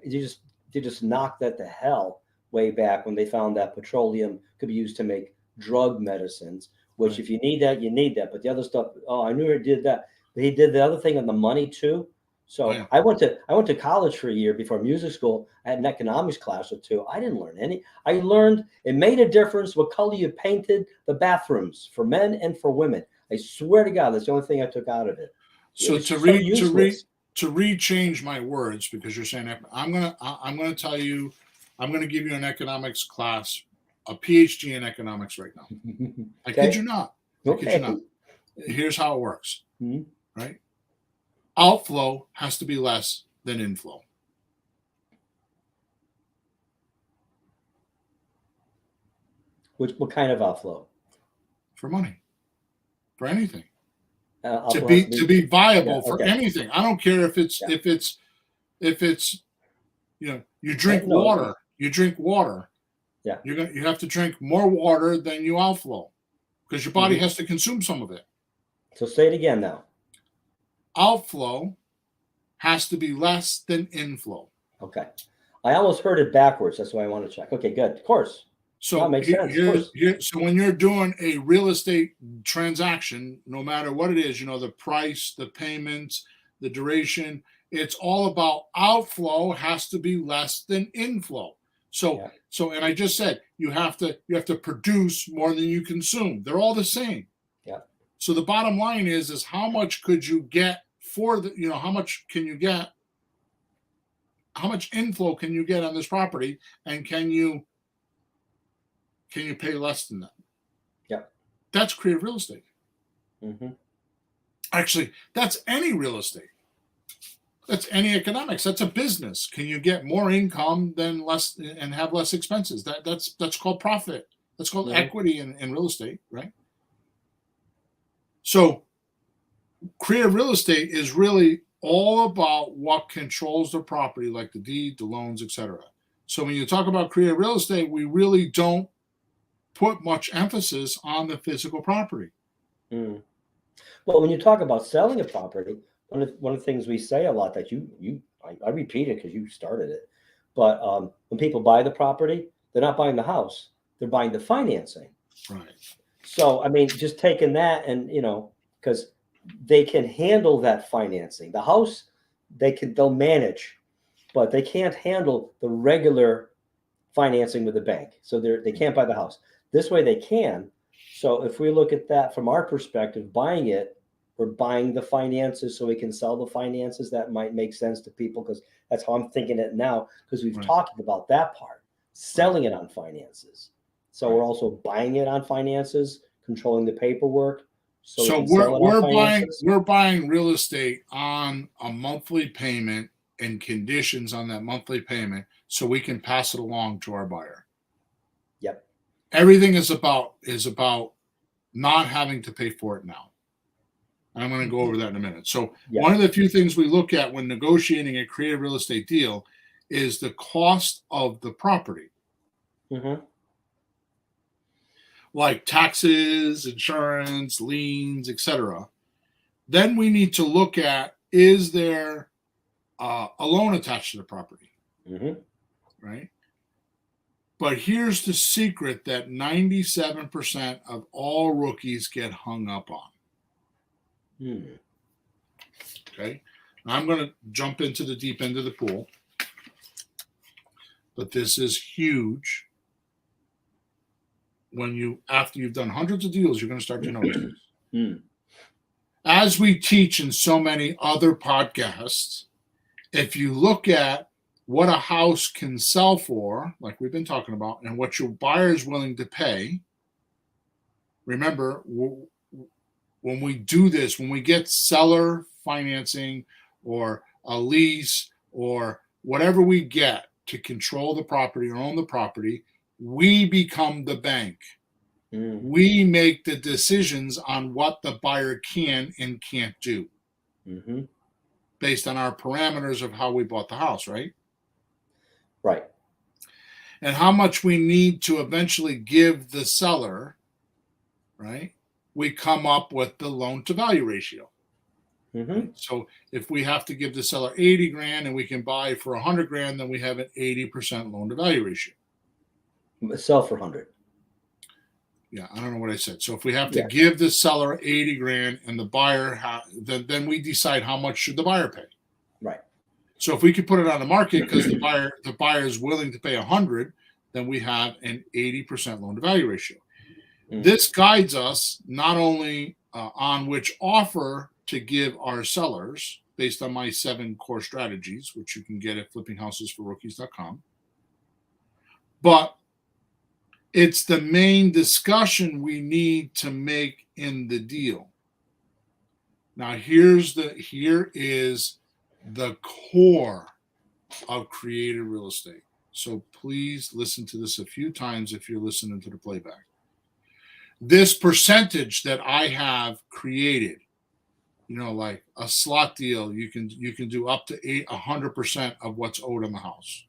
Speaker 2: they just knocked that to hell way back when they found that petroleum could be used to make drug medicines, which if you need that, you need that. But the other stuff, I knew he did that. But he did the other thing on the money too. So I went to college for a year before music school. I had an economics class or two. I didn't learn any. I learned it made a difference what color you painted the bathrooms for men and for women. I swear to God, that's the only thing I took out of it.
Speaker 1: So to rechange my words, because you're saying I'm gonna tell you, I'm gonna give you an economics class, a PhD in economics right now. I kid you not. Here's how it works. Right? Outflow has to be less than inflow.
Speaker 2: What kind of outflow?
Speaker 1: For money. For anything. To be viable for anything. I don't care if it's you drink water. You drink water.
Speaker 2: Yeah.
Speaker 1: You have to drink more water than you outflow, because your body has to consume some of it.
Speaker 2: So say it again now.
Speaker 1: Outflow has to be less than inflow.
Speaker 2: Okay. I almost heard it backwards. That's why I want to check. Okay, good. Of course.
Speaker 1: So
Speaker 2: that makes sense.
Speaker 1: So when you're doing a real estate transaction, no matter what it is, the price, the payments, the duration, it's all about outflow has to be less than inflow. So and I just said you have to produce more than you consume. They're all the same.
Speaker 2: Yeah.
Speaker 1: So the bottom line is how much could you get for how much can you get? How much inflow can you get on this property, and can you pay less than that?
Speaker 2: Yeah.
Speaker 1: That's creative real estate. Actually, that's any real estate. That's any economics. That's a business. Can you get more income than less and have less expenses? That's called profit. That's called equity in real estate, right? So creative real estate is really all about what controls the property, like the deed, the loans, etc. So when you talk about creative real estate, we really don't put much emphasis on the physical property.
Speaker 2: Well, when you talk about selling a property, one of the things we say a lot that I repeat it because you started it, but when people buy the property, they're not buying the house, they're buying the financing.
Speaker 1: Right.
Speaker 2: So, I mean, just taking that and, because they can handle that financing. The house, they'll manage, but they can't handle the regular financing with the bank. So they can't buy the house. This way they can. So if we look at that from our perspective, buying it, we're buying the finances so we can sell the finances. That might make sense to people because that's how I'm thinking it now, because we've
Speaker 1: Right.
Speaker 2: talked about that part, selling it on finances. So
Speaker 1: Right.
Speaker 2: we're also buying it on finances, controlling the paperwork. So
Speaker 1: So
Speaker 2: we can sell it on finances.
Speaker 1: we're buying real estate on a monthly payment and conditions on that monthly payment so we can pass it along to our buyer.
Speaker 2: Yep.
Speaker 1: Everything is about not having to pay for it now. And I'm going to go over that in a minute. So
Speaker 2: Yeah.
Speaker 1: one of the few things we look at when negotiating a creative real estate deal is the cost of the property,
Speaker 2: Mm-hmm.
Speaker 1: like taxes, insurance, liens, etc. Then we need to look at, is there a loan attached to the property,
Speaker 2: Mm-hmm.
Speaker 1: right? But here's the secret that 97% of all rookies get hung up on.
Speaker 2: Hmm.
Speaker 1: Okay. Now I'm going to jump into the deep end of the pool, but this is huge. After you've done hundreds of deals, you're going to start to notice this.
Speaker 2: Hmm.
Speaker 1: As we teach in so many other podcasts, if you look at what a house can sell for, like we've been talking about, and what your buyer is willing to pay, remember, when we do this, when we get seller financing or a lease or whatever we get to control the property or own the property, we become the bank.
Speaker 2: Hmm.
Speaker 1: We make the decisions on what the buyer can and can't do
Speaker 2: Mm-hmm.
Speaker 1: based on our parameters of how we bought the house, right?
Speaker 2: Right.
Speaker 1: And how much we need to eventually give the seller, right? We come up with the loan to value ratio.
Speaker 2: Mm-hmm.
Speaker 1: So if we have to give the seller 80 grand and we can buy for 100 grand, then we have an 80% loan to value ratio.
Speaker 2: Sell for 100.
Speaker 1: Yeah, I don't know what I said. So if we have to
Speaker 2: Yeah.
Speaker 1: give the seller 80 grand and the buyer, then we decide how much should the buyer pay.
Speaker 2: Right.
Speaker 1: So if we could put it on the market because the buyer is willing to pay 100, then we have an 80% loan to value ratio.
Speaker 2: Mm.
Speaker 1: This guides us not only on which offer to give our sellers based on my 7 core strategies, which you can get at flippinghousesforrookies.com, but it's the main discussion we need to make in the deal. Now, here is the core of creative real estate. So please listen to this a few times if you're listening to the playback. This percentage that I have created, like a slot deal, you can do up to 100% of what's owed on the house.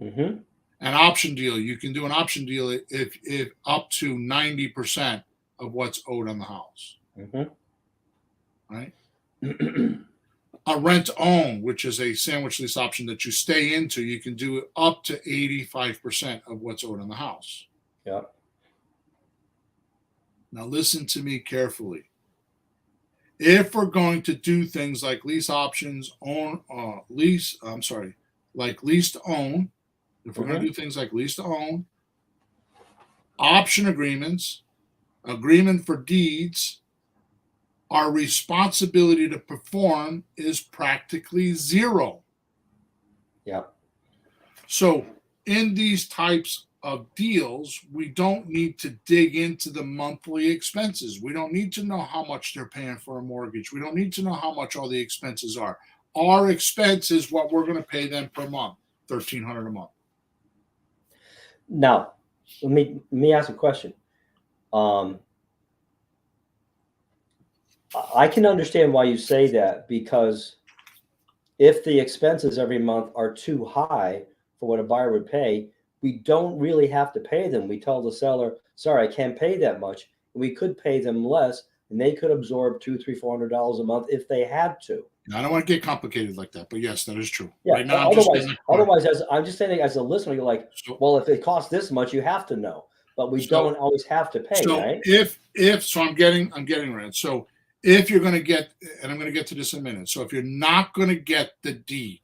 Speaker 2: Mm-hmm.
Speaker 1: An option deal, you can do an option deal if up to 90% of what's owed on the house.
Speaker 2: Mm-hmm.
Speaker 1: Right? A rent own, which is a sandwich lease option that you stay into, you can do up to 85% of what's owed on the house.
Speaker 2: Yeah.
Speaker 1: Now listen to me carefully. If we're going to do things like lease options, lease to own, if we're going to do things like lease to own, option agreements, agreement for deeds, our responsibility to perform is practically zero.
Speaker 2: Yeah.
Speaker 1: So in these types of deals, we don't need to dig into the monthly expenses. We don't need to know how much they're paying for a mortgage. We don't need to know how much all the expenses are. Our expense is what we're going to pay them per month, $1,300 a month.
Speaker 2: Now, let me ask a question. I can understand why you say that, because if the expenses every month are too high for what a buyer would pay, we don't really have to pay them. We tell the seller, sorry, I can't pay that much. We could pay them less, and they could absorb $200, $300, $400 a month if they had to.
Speaker 1: Now, I don't want to get complicated like that, but yes, that is true.
Speaker 2: Yeah.
Speaker 1: Right now,
Speaker 2: otherwise, I'm just saying, as a listener, you're like, well, if it costs this much, you have to know, but we don't always have to pay, right?
Speaker 1: So I'm getting right. So if you're going to get, and I'm going to get to this in a minute. So if you're not going to get the deed,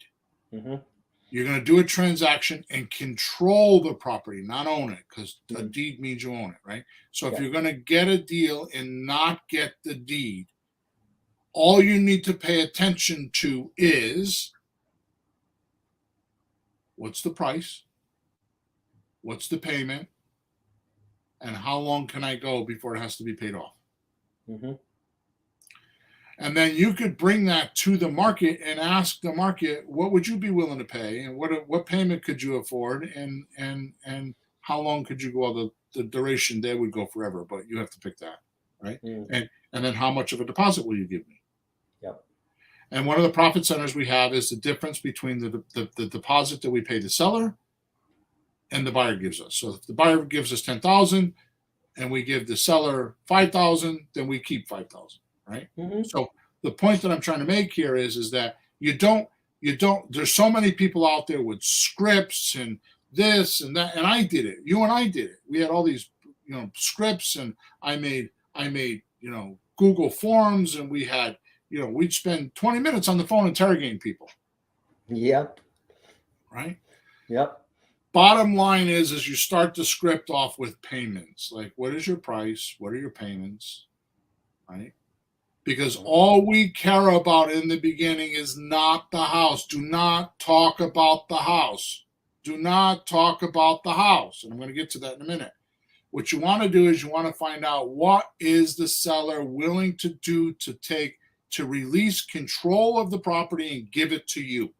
Speaker 1: you're going to do a transaction and control the property, not own it, because a deed means you own it, right? So if you're going to get a deal and not get the deed, all you need to pay attention to is what's the price, what's the payment, and how long can I go before it has to be paid off. And then you could bring that to the market and ask the market, what would you be willing to pay, and what payment could you afford, and how long could you go? Well, the duration there would go forever, but you have to pick that, right? And then how much of a deposit will you give me?
Speaker 2: Yep.
Speaker 1: And one of the profit centers we have is the difference between the deposit that we pay the seller and the buyer gives us. So if the buyer gives us 10,000 and we give the seller 5,000, then we keep 5,000. Right. So the point that I'm trying to make here is that you don't, there's so many people out there with scripts and this and that. And I did it. You and I did it. We had all these, scripts, and I made, Google Forms, and we had, we'd spend 20 minutes on the phone interrogating people.
Speaker 2: Yep.
Speaker 1: Right.
Speaker 2: Yep.
Speaker 1: Bottom line is you start the script off with payments. Like, what is your price? What are your payments? Right. Because all we care about in the beginning is not the house. Do not talk about the house. Do not talk about the house. And I'm going to get to that in a minute. What you want to do is you want to find out what is the seller willing to do to release control of the property and give it to you.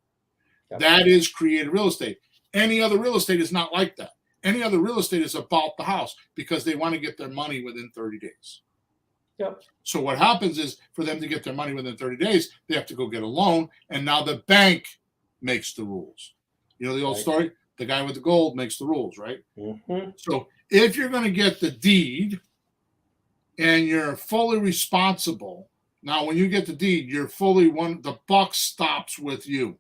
Speaker 1: Yep. That is creative real estate. Any other real estate is not like that. Any other real estate is about the house because they want to get their money within 30 days.
Speaker 2: Yep.
Speaker 1: So what happens is, for them to get their money within 30 days, they have to go get a loan, and now the bank makes the rules. You know the old story? The guy with the gold makes the rules, right? So if you're going to get the deed and you're fully responsible, now when you get the deed, you're fully the buck stops with you,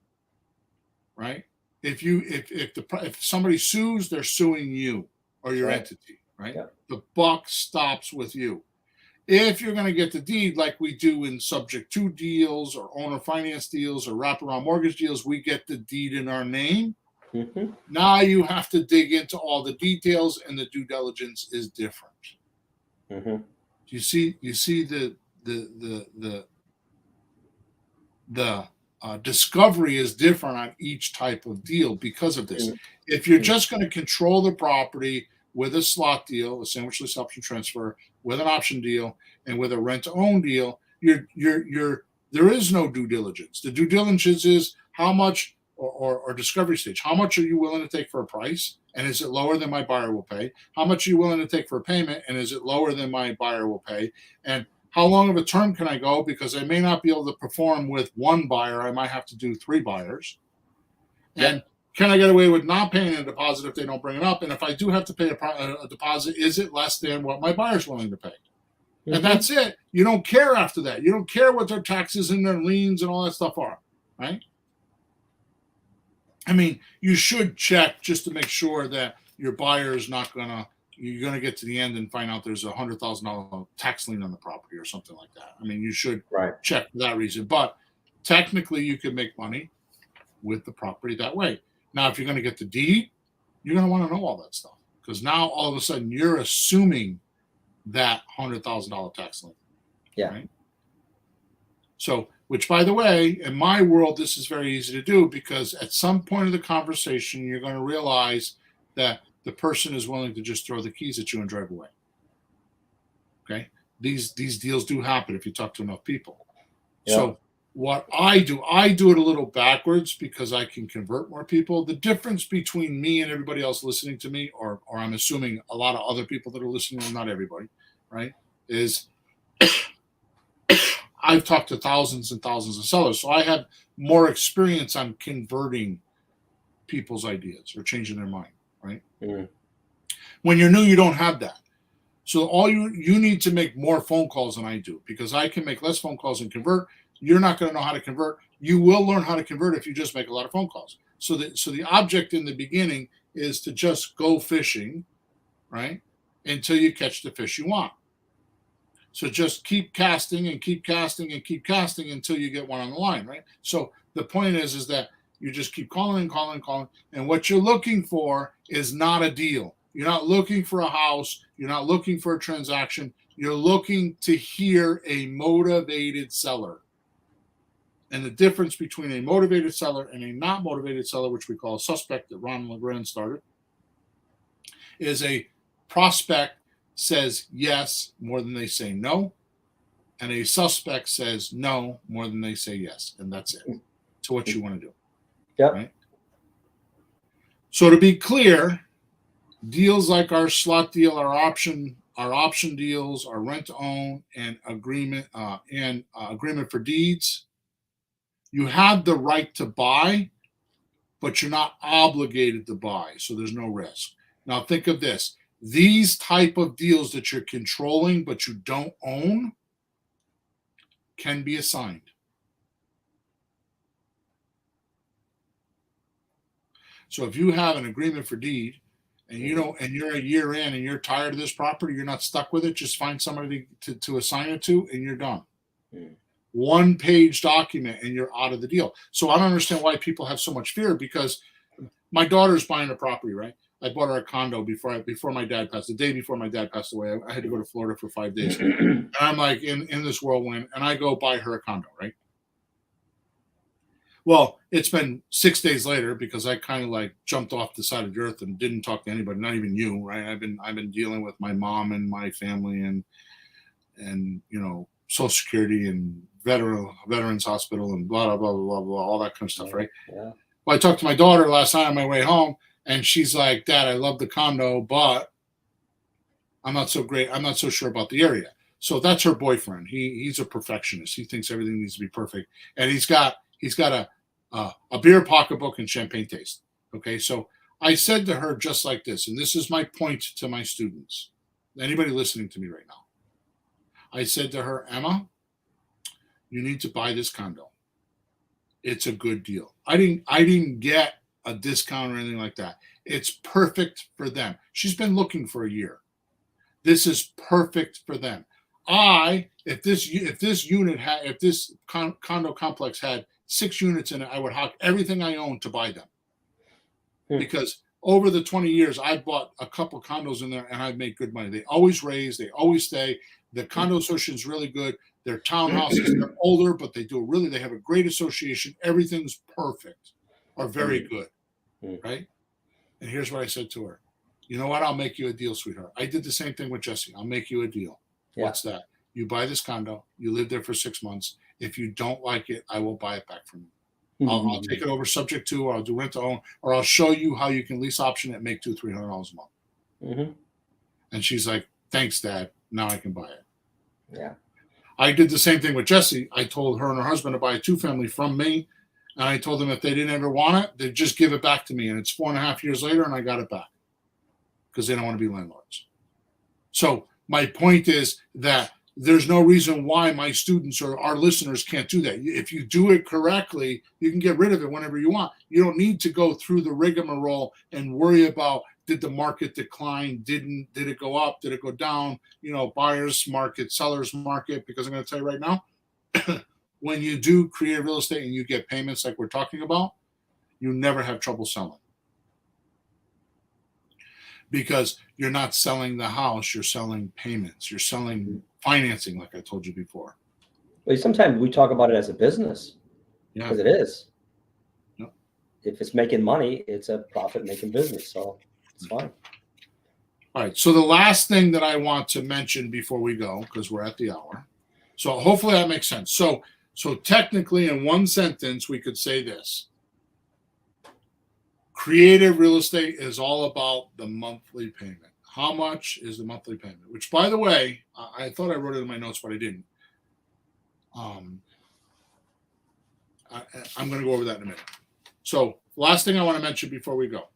Speaker 1: right? If somebody sues, they're suing you or your entity, right? Yep. The buck stops with you. If you're going to get the deed, like we do in subject to deals or owner finance deals or wraparound mortgage deals, we get the deed in our name. Now you have to dig into all the details, and the due diligence is different. You see the discovery is different on each type of deal because of this. If you're just going to control the property with a slot deal, a sandwichless option transfer, with an option deal, and with a rent-to-own deal, there is no due diligence. The due diligence is how much, or discovery stage, how much are you willing to take for a price, and is it lower than my buyer will pay? How much are you willing to take for a payment, and is it lower than my buyer will pay? And how long of a term can I go? Because I may not be able to perform with one buyer. I might have to do 3 buyers. And can I get away with not paying a deposit if they don't bring it up? And if I do have to pay a deposit, is it less than what my buyer's willing to pay? And that's it. You don't care after that. You don't care what their taxes and their liens and all that stuff are, right? I mean, you should check just to make sure that your buyer is not you're going to get to the end and find out there's a $100,000 tax lien on the property or something like that. I mean, you should check for that reason. But technically, you can make money with the property that way. Now, if you're going to get the deed, you're going to want to know all that stuff, because now all of a sudden you're assuming that $100,000 tax lien.
Speaker 2: Yeah.
Speaker 1: Right? So, which, by the way, in my world, this is very easy to do, because at some point of the conversation, you're going to realize that the person is willing to just throw the keys at you and drive away. Okay? These deals do happen if you talk to enough people. Yeah. So what I do it a little backwards because I can convert more people. The difference between me and everybody else listening to me, or I'm assuming a lot of other people that are listening, not everybody, right, is I've talked to thousands and thousands of sellers. So I have more experience on converting people's ideas or changing their mind, right? When you're new, you don't have that. So all you need to make more phone calls than I do, because I can make less phone calls and convert. You're not going to know how to convert. You will learn how to convert if you just make a lot of phone calls. So the object in the beginning is to just go fishing, right, until you catch the fish you want. So just keep casting and keep casting and keep casting until you get one on the line, right? So the point is that you just keep calling and calling and calling. And what you're looking for is not a deal. You're not looking for a house. You're not looking for a transaction. You're looking to hear a motivated seller. And the difference between a motivated seller and a not motivated seller, which we call a suspect that Ron LeGrand started, is a prospect says yes more than they say no, and a suspect says no more than they say yes, and that's it. To what you want to do.
Speaker 2: Yep.
Speaker 1: Right? So to be clear, deals like our slot deal, our option deals, our rent to own, and agreement for deeds, you have the right to buy, but you're not obligated to buy, so there's no risk. Now think of this. These type of deals that you're controlling but you don't own can be assigned. So if you have an agreement for deed and and you're a year in and you're tired of this property, you're not stuck with it, just find somebody to assign it to and you're done. One-page document and you're out of the deal. So I don't understand why people have so much fear, because my daughter's buying a property, right? I bought her a condo before my dad passed. The day before my dad passed away, I had to go to Florida for 5 days. And I'm like in this whirlwind, and I go buy her a condo, right? Well, it's been 6 days later because I kind of like jumped off the side of the earth and didn't talk to anybody, not even you, right? I've been dealing with my mom and my family and Social Security and Veterans Hospital and blah blah blah blah blah, all that kind of stuff, right?
Speaker 2: Yeah.
Speaker 1: Well, I talked to my daughter last night on my way home. And she's like, Dad, I love the condo, but I'm not so sure about the area. So that's her boyfriend. He's a perfectionist. He thinks everything needs to be perfect. And he's got a beer pocketbook and champagne taste. Okay. So I said to her just like this, and this is my point to my students, anybody listening to me right now. I said to her, Emma, you need to buy this condo. It's a good deal. I didn't get a discount or anything like that. It's perfect for them. She's been looking for a year. This is perfect for them. If this condo complex had 6 units in it, I would hawk everything I own to buy them. Because over the 20 years, I bought a couple condos in there and I've made good money. They always raise, they always stay. The condo association is really good. Their townhouses, they're older, but they have a great association. Everything's perfect or very good. Right? And here's what I said to her. You know what? I'll make you a deal, sweetheart. I did the same thing with Jesse. I'll make you a deal. Yeah. What's that? You buy this condo. You live there for 6 months. If you don't like it, I will buy it back from you. I'll take it over subject to, or I'll do rent to own, or I'll show you how you can lease option it and make $200-300 a month. And she's like, thanks, Dad. Now I can buy it.
Speaker 2: Yeah.
Speaker 1: I did the same thing with Jesse. I told her and her husband to buy a 2-family from me. And I told them if they didn't ever want it, they'd just give it back to me. And it's 4.5 years later, and I got it back because they don't want to be landlords. So my point is that there's no reason why my students or our listeners can't do that. If you do it correctly, you can get rid of it whenever you want. You don't need to go through the rigmarole and worry about, did the market decline? Did it go up? Did it go down? Buyer's market, seller's market. Because I'm going to tell you right now, when you do create real estate and you get payments like we're talking about, you never have trouble selling. Because you're not selling the house, you're selling payments, you're selling financing, like I told you before.
Speaker 2: Well, sometimes we talk about it as a business.
Speaker 1: Yeah.
Speaker 2: Because it is.
Speaker 1: Yep.
Speaker 2: If it's making money, it's a profit-making business, so it's fine.
Speaker 1: All right, so the last thing that I want to mention before we go, because we're at the hour, so hopefully that makes sense. So technically, in one sentence, we could say this. Creative real estate is all about the monthly payment. How much is the monthly payment? Which, by the way, I thought I wrote it in my notes, but I didn't. I'm going to go over that in a minute. So last thing I want to mention before we go.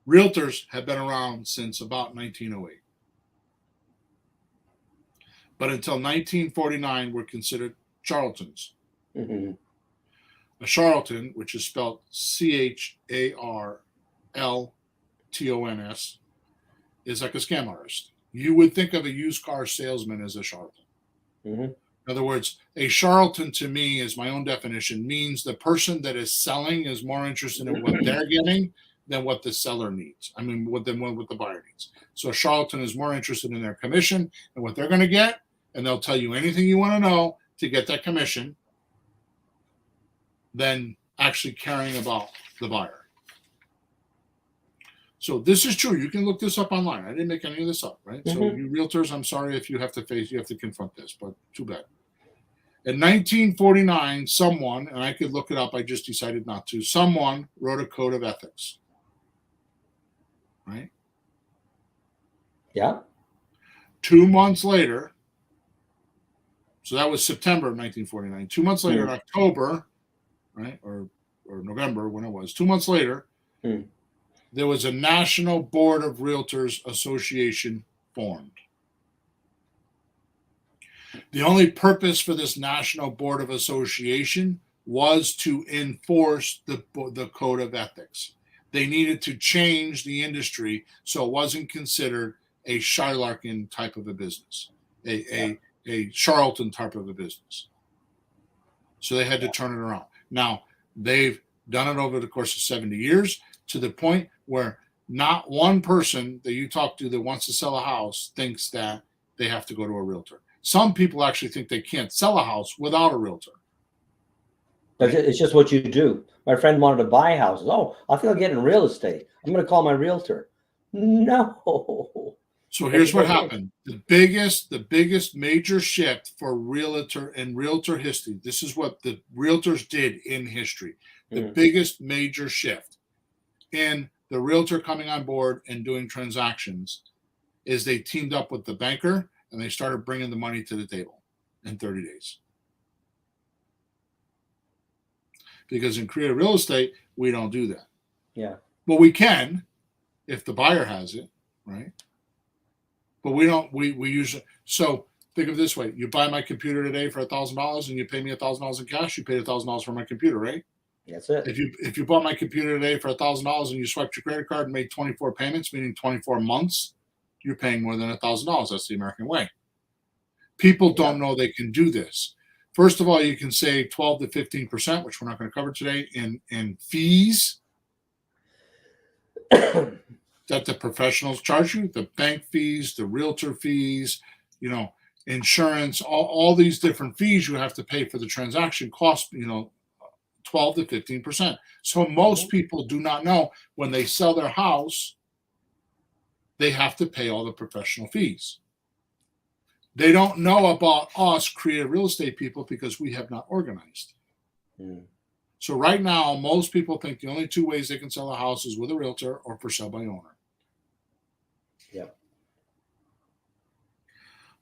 Speaker 1: Realtors have been around since about 1908. But until 1949, were considered charlatans.
Speaker 2: Mm-hmm.
Speaker 1: A charlatan, which is spelled CHARLTONS, is like a scam artist. You would think of a used car salesman as a charlatan.
Speaker 2: Mm-hmm.
Speaker 1: In other words, a charlatan to me, as my own definition, means the person that is selling is more interested in what they're getting than what the seller needs. I mean, what the buyer needs. So a charlatan is more interested in their commission and what they're going to get, and they'll tell you anything you want to know to get that commission than actually caring about the buyer. So this is true. You can look this up online. I didn't make any of this up, right?
Speaker 2: Mm-hmm.
Speaker 1: So you realtors, I'm sorry if you have to confront this, but too bad. In 1949, someone, and I could look it up, I just decided not to, someone wrote a code of ethics, right?
Speaker 2: Yeah.
Speaker 1: 2 months later, so that was September of 1949. 2 months later, in October, right, or November, when it was, 2 months later, there was a National Board of Realtors Association formed. The only purpose for this National Board of Association was to enforce the code of ethics. They needed to change the industry so it wasn't considered a charlatan type of a business, a charlatan type of a business. So they had to turn it around. Now, they've done it over the course of 70 years to the point where not one person that you talk to that wants to sell a house thinks that they have to go to a realtor. Some people actually think they can't sell a house without a realtor.
Speaker 2: But it's just what you do. My friend wanted to buy houses. Oh, I think I'll get in real estate. I'm going to call my realtor. No.
Speaker 1: So here's what happened. The biggest major shift for realtor history. This is what the realtors did in history. The biggest major shift in the realtor coming on board and doing transactions is they teamed up with the banker and they started bringing the money to the table in 30 days. Because in creative real estate, we don't do that.
Speaker 2: Yeah.
Speaker 1: Well, we can if the buyer has it, right? But we don't, we usually, so think of it this way. You buy my computer today for $1,000 and you pay me $1,000 in cash, you paid $1,000 for my computer, right?
Speaker 2: That's it.
Speaker 1: If you bought my computer today for $1,000 and you swiped your credit card and made 24 payments, meaning 24 months, you're paying more than $1,000. That's the American way. People don't know they can do this. First of all, you can save 12 to 15%, which we're not going to cover today, in fees that the professionals charge you, the bank fees, the realtor fees, insurance, all these different fees you have to pay for the transaction cost, 12 to 15%. So most people do not know when they sell their house, they have to pay all the professional fees. They don't know about us creative real estate people because we have not organized. So right now, most people think the only two ways they can sell a house is with a realtor or for sale by owner.
Speaker 2: Yep.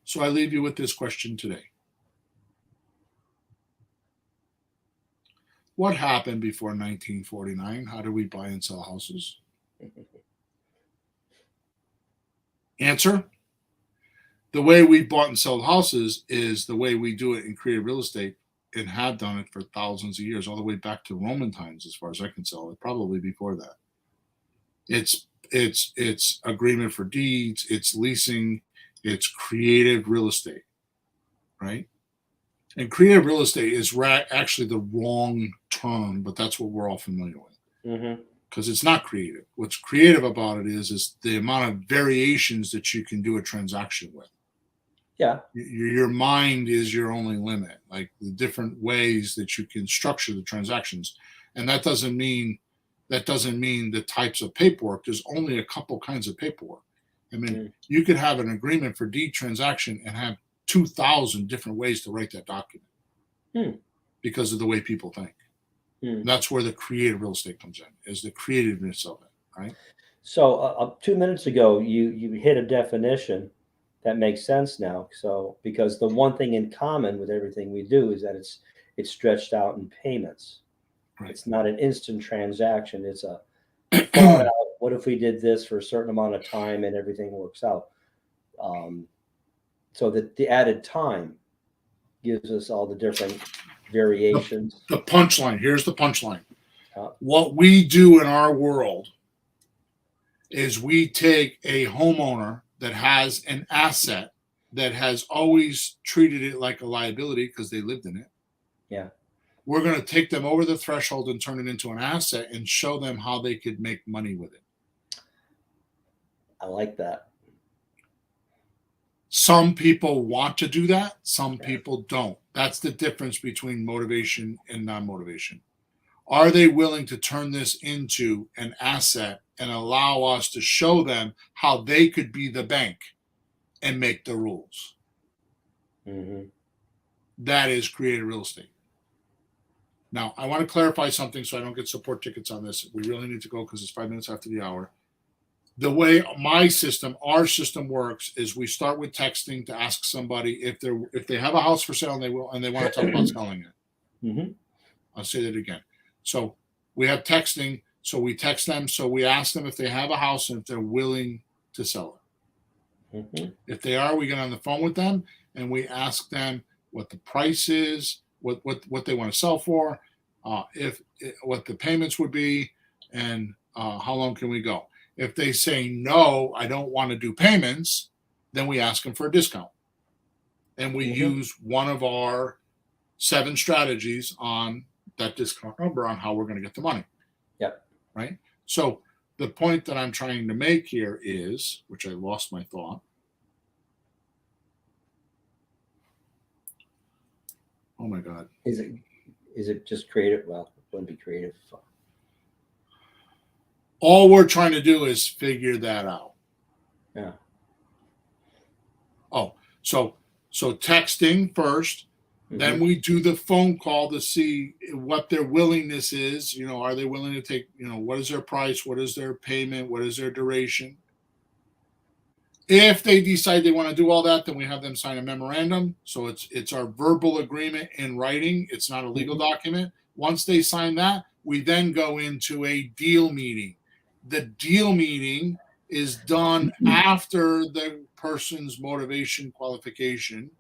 Speaker 1: So I leave you with this question today. What happened before 1949? How do we buy and sell houses? Answer: the way we bought and sold houses is the way we do it in creative real estate and have done it for thousands of years, all the way back to Roman times, as far as I can tell, probably before that. It's agreement for deeds, it's leasing, it's creative real estate, right? And creative real estate is actually the wrong term, but that's what we're all familiar with. Because it's not creative. What's creative about it is the amount of variations that you can do a transaction with.
Speaker 2: Yeah.
Speaker 1: Your mind is your only limit, like the different ways that you can structure the transactions. And that doesn't mean the types of paperwork. There's only a couple kinds of paperwork. I mean, you could have an agreement for deed transaction and have 2,000 different ways to write that document because of the way people think. That's where the creative real estate comes in, is the creativeness of it, right?
Speaker 2: So 2 minutes ago, you hit a definition that makes sense now. So because the one thing in common with everything we do is that it's stretched out in payments. Right. It's not an instant transaction. It's a thought out. What if we did this for a certain amount of time and everything works out? So that the added time gives us all the different variations.
Speaker 1: The punchline. Here's the punchline. What we do in our world is we take a homeowner that has an asset that has always treated it like a liability because they lived in it.
Speaker 2: Yeah.
Speaker 1: We're going to take them over the threshold and turn it into an asset and show them how they could make money with it.
Speaker 2: I like that.
Speaker 1: Some people want to do that. Some people don't. That's the difference between motivation and non-motivation. Are they willing to turn this into an asset and allow us to show them how they could be the bank and make the rules?
Speaker 2: Mm-hmm.
Speaker 1: That is creative real estate. Now, I want to clarify something so I don't get support tickets on this. We really need to go because it's 5 minutes after the hour. The way our system works is we start with texting to ask somebody if they have a house for sale and they want to talk about selling it.
Speaker 2: Mm-hmm.
Speaker 1: I'll say that again. So we have texting. So we text them. So we ask them if they have a house and if they're willing to sell it.
Speaker 2: Mm-hmm.
Speaker 1: If they are, we get on the phone with them and we ask them what the price is, what they want to sell for, what the payments would be, and how long can we go. If they say no, I don't want to do payments, then we ask them for a discount, and we use one of our 7 strategies on that discount number on how we're going to get the money.
Speaker 2: Yep.
Speaker 1: Right. So the point that I'm trying to make here is, which I lost my thought. Oh my God.
Speaker 2: Is it just creative? Well, it wouldn't be creative.
Speaker 1: All we're trying to do is figure that out.
Speaker 2: Yeah.
Speaker 1: Oh, so texting first, then we do the phone call to see what their willingness is. Are they willing to take, what is their price? What is their payment? What is their duration? If they decide they want to do all that, then we have them sign a memorandum. So it's our verbal agreement in writing. It's not a legal document. Once they sign that, we then go into a deal meeting. The deal meeting is done after the person's motivation qualification.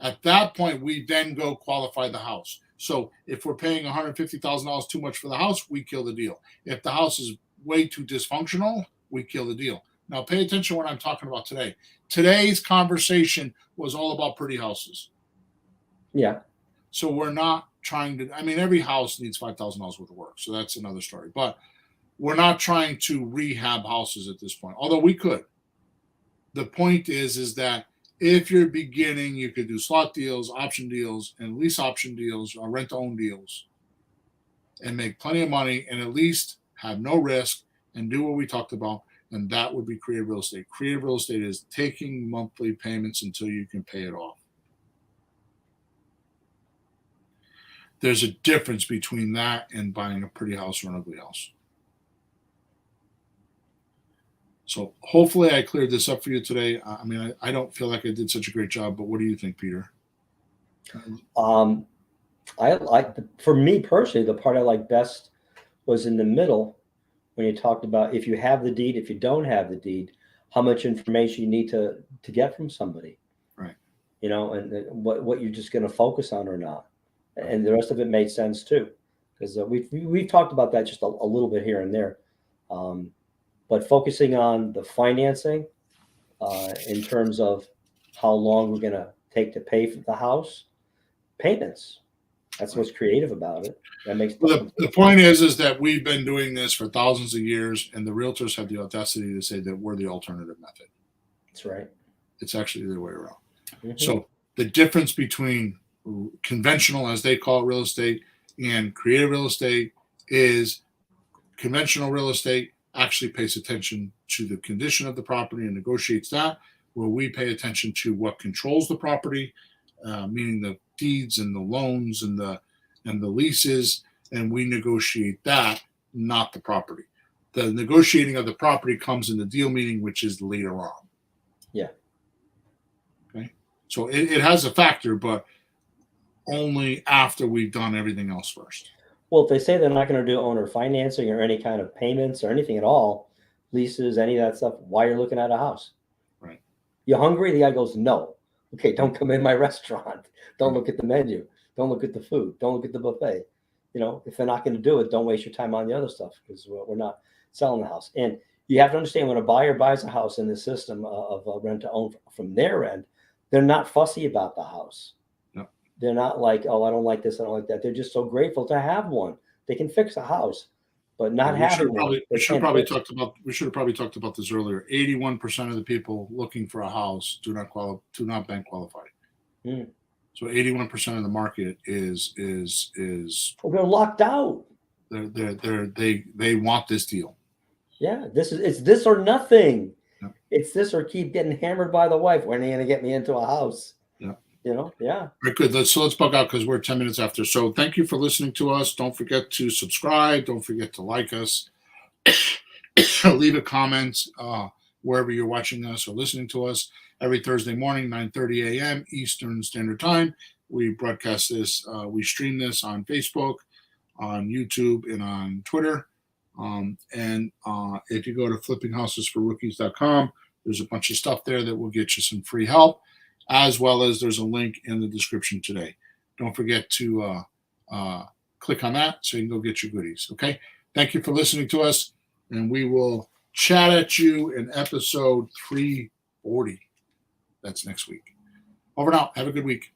Speaker 1: At that point, we then go qualify the house. So if we're paying $150,000 too much for the house, we kill the deal. If the house is way too dysfunctional, we kill the deal. Now, pay attention to what I'm talking about today. Today's conversation was all about pretty houses.
Speaker 2: Yeah.
Speaker 1: So we're not trying to, every house needs $5,000 worth of work. So that's another story. But we're not trying to rehab houses at this point, although we could. The point is that if you're beginning, you could do slot deals, option deals, and lease option deals, or rent-to-own deals, and make plenty of money and at least have no risk and do what we talked about. And that would be creative real estate. Creative real estate is taking monthly payments until you can pay it off. There's a difference between that and buying a pretty house or an ugly house. So hopefully I cleared this up for you today. I don't feel like I did such a great job, but what do you think, Peter?
Speaker 2: For me personally, the part I like best was in the middle when you talked about if you have the deed, if you don't have the deed, how much information you need to get from somebody.
Speaker 1: Right.
Speaker 2: And what you're just going to focus on or not. And the rest of it made sense too, because we've talked about that just a little bit here and there. But focusing on the financing in terms of how long we're going to take to pay for the house, payments. That's what's creative about it. That makes
Speaker 1: the point is that we've been doing this for thousands of years, and the realtors have the audacity to say that we're the alternative method.
Speaker 2: That's right.
Speaker 1: It's actually the other way around. Mm-hmm. So the difference between conventional, as they call it, real estate and creative real estate is conventional real estate actually pays attention to the condition of the property and negotiates that, where we pay attention to what controls the property, meaning the deeds and the loans and the leases, and we negotiate that, not the property. The negotiating of the property comes in the deal meeting, which is later on.
Speaker 2: Yeah.
Speaker 1: Okay. So it has a factor, but only after we've done everything else first.
Speaker 2: Well, if they say they're not going to do owner financing or any kind of payments or anything at all, leases, any of that stuff, why you're looking at a house?
Speaker 1: Right.
Speaker 2: You hungry? The guy goes, no. Okay, don't come in my restaurant. Don't look at the menu. Don't look at the food. Don't look at the buffet. If they're not going to do it, don't waste your time on the other stuff because we're not selling the house. And You have to understand when a buyer buys a house in the system of rent to own from their end, they're not fussy about the house.
Speaker 1: Yep.
Speaker 2: They're not like, oh, I don't like this, I don't like that. They're just so grateful to have one. They can fix a house, but not
Speaker 1: We
Speaker 2: having
Speaker 1: should
Speaker 2: one.
Speaker 1: probably
Speaker 2: They
Speaker 1: we should
Speaker 2: can't
Speaker 1: probably
Speaker 2: fix it.
Speaker 1: talked about we should have probably talked about this earlier. 81% of the people looking for a house do not bank qualify.
Speaker 2: Mm.
Speaker 1: So 81% of the market is
Speaker 2: Well, they're locked out.
Speaker 1: they want this deal.
Speaker 2: Yeah, it's this or nothing.
Speaker 1: Yep.
Speaker 2: It's this or keep getting hammered by the wife. When are you going to get me into a house?
Speaker 1: Yep.
Speaker 2: You know, yeah.
Speaker 1: Very good. Let's bug out because we're 10 minutes after. So thank you for listening to us. Don't forget to subscribe. Don't forget to like us. Leave a comment wherever you're watching us or listening to us. Every Thursday morning, 9:30 a.m. Eastern Standard Time. We broadcast this. We stream this on Facebook, on YouTube, and on Twitter. And if you go to flippinghousesforrookies.com, there's a bunch of stuff there that will get you some free help, as well as there's a link in the description today. Don't forget to click on that so you can go get your goodies. Okay. Thank you for listening to us, and we will chat at you in episode 340. That's next week. Over now. Have a good week.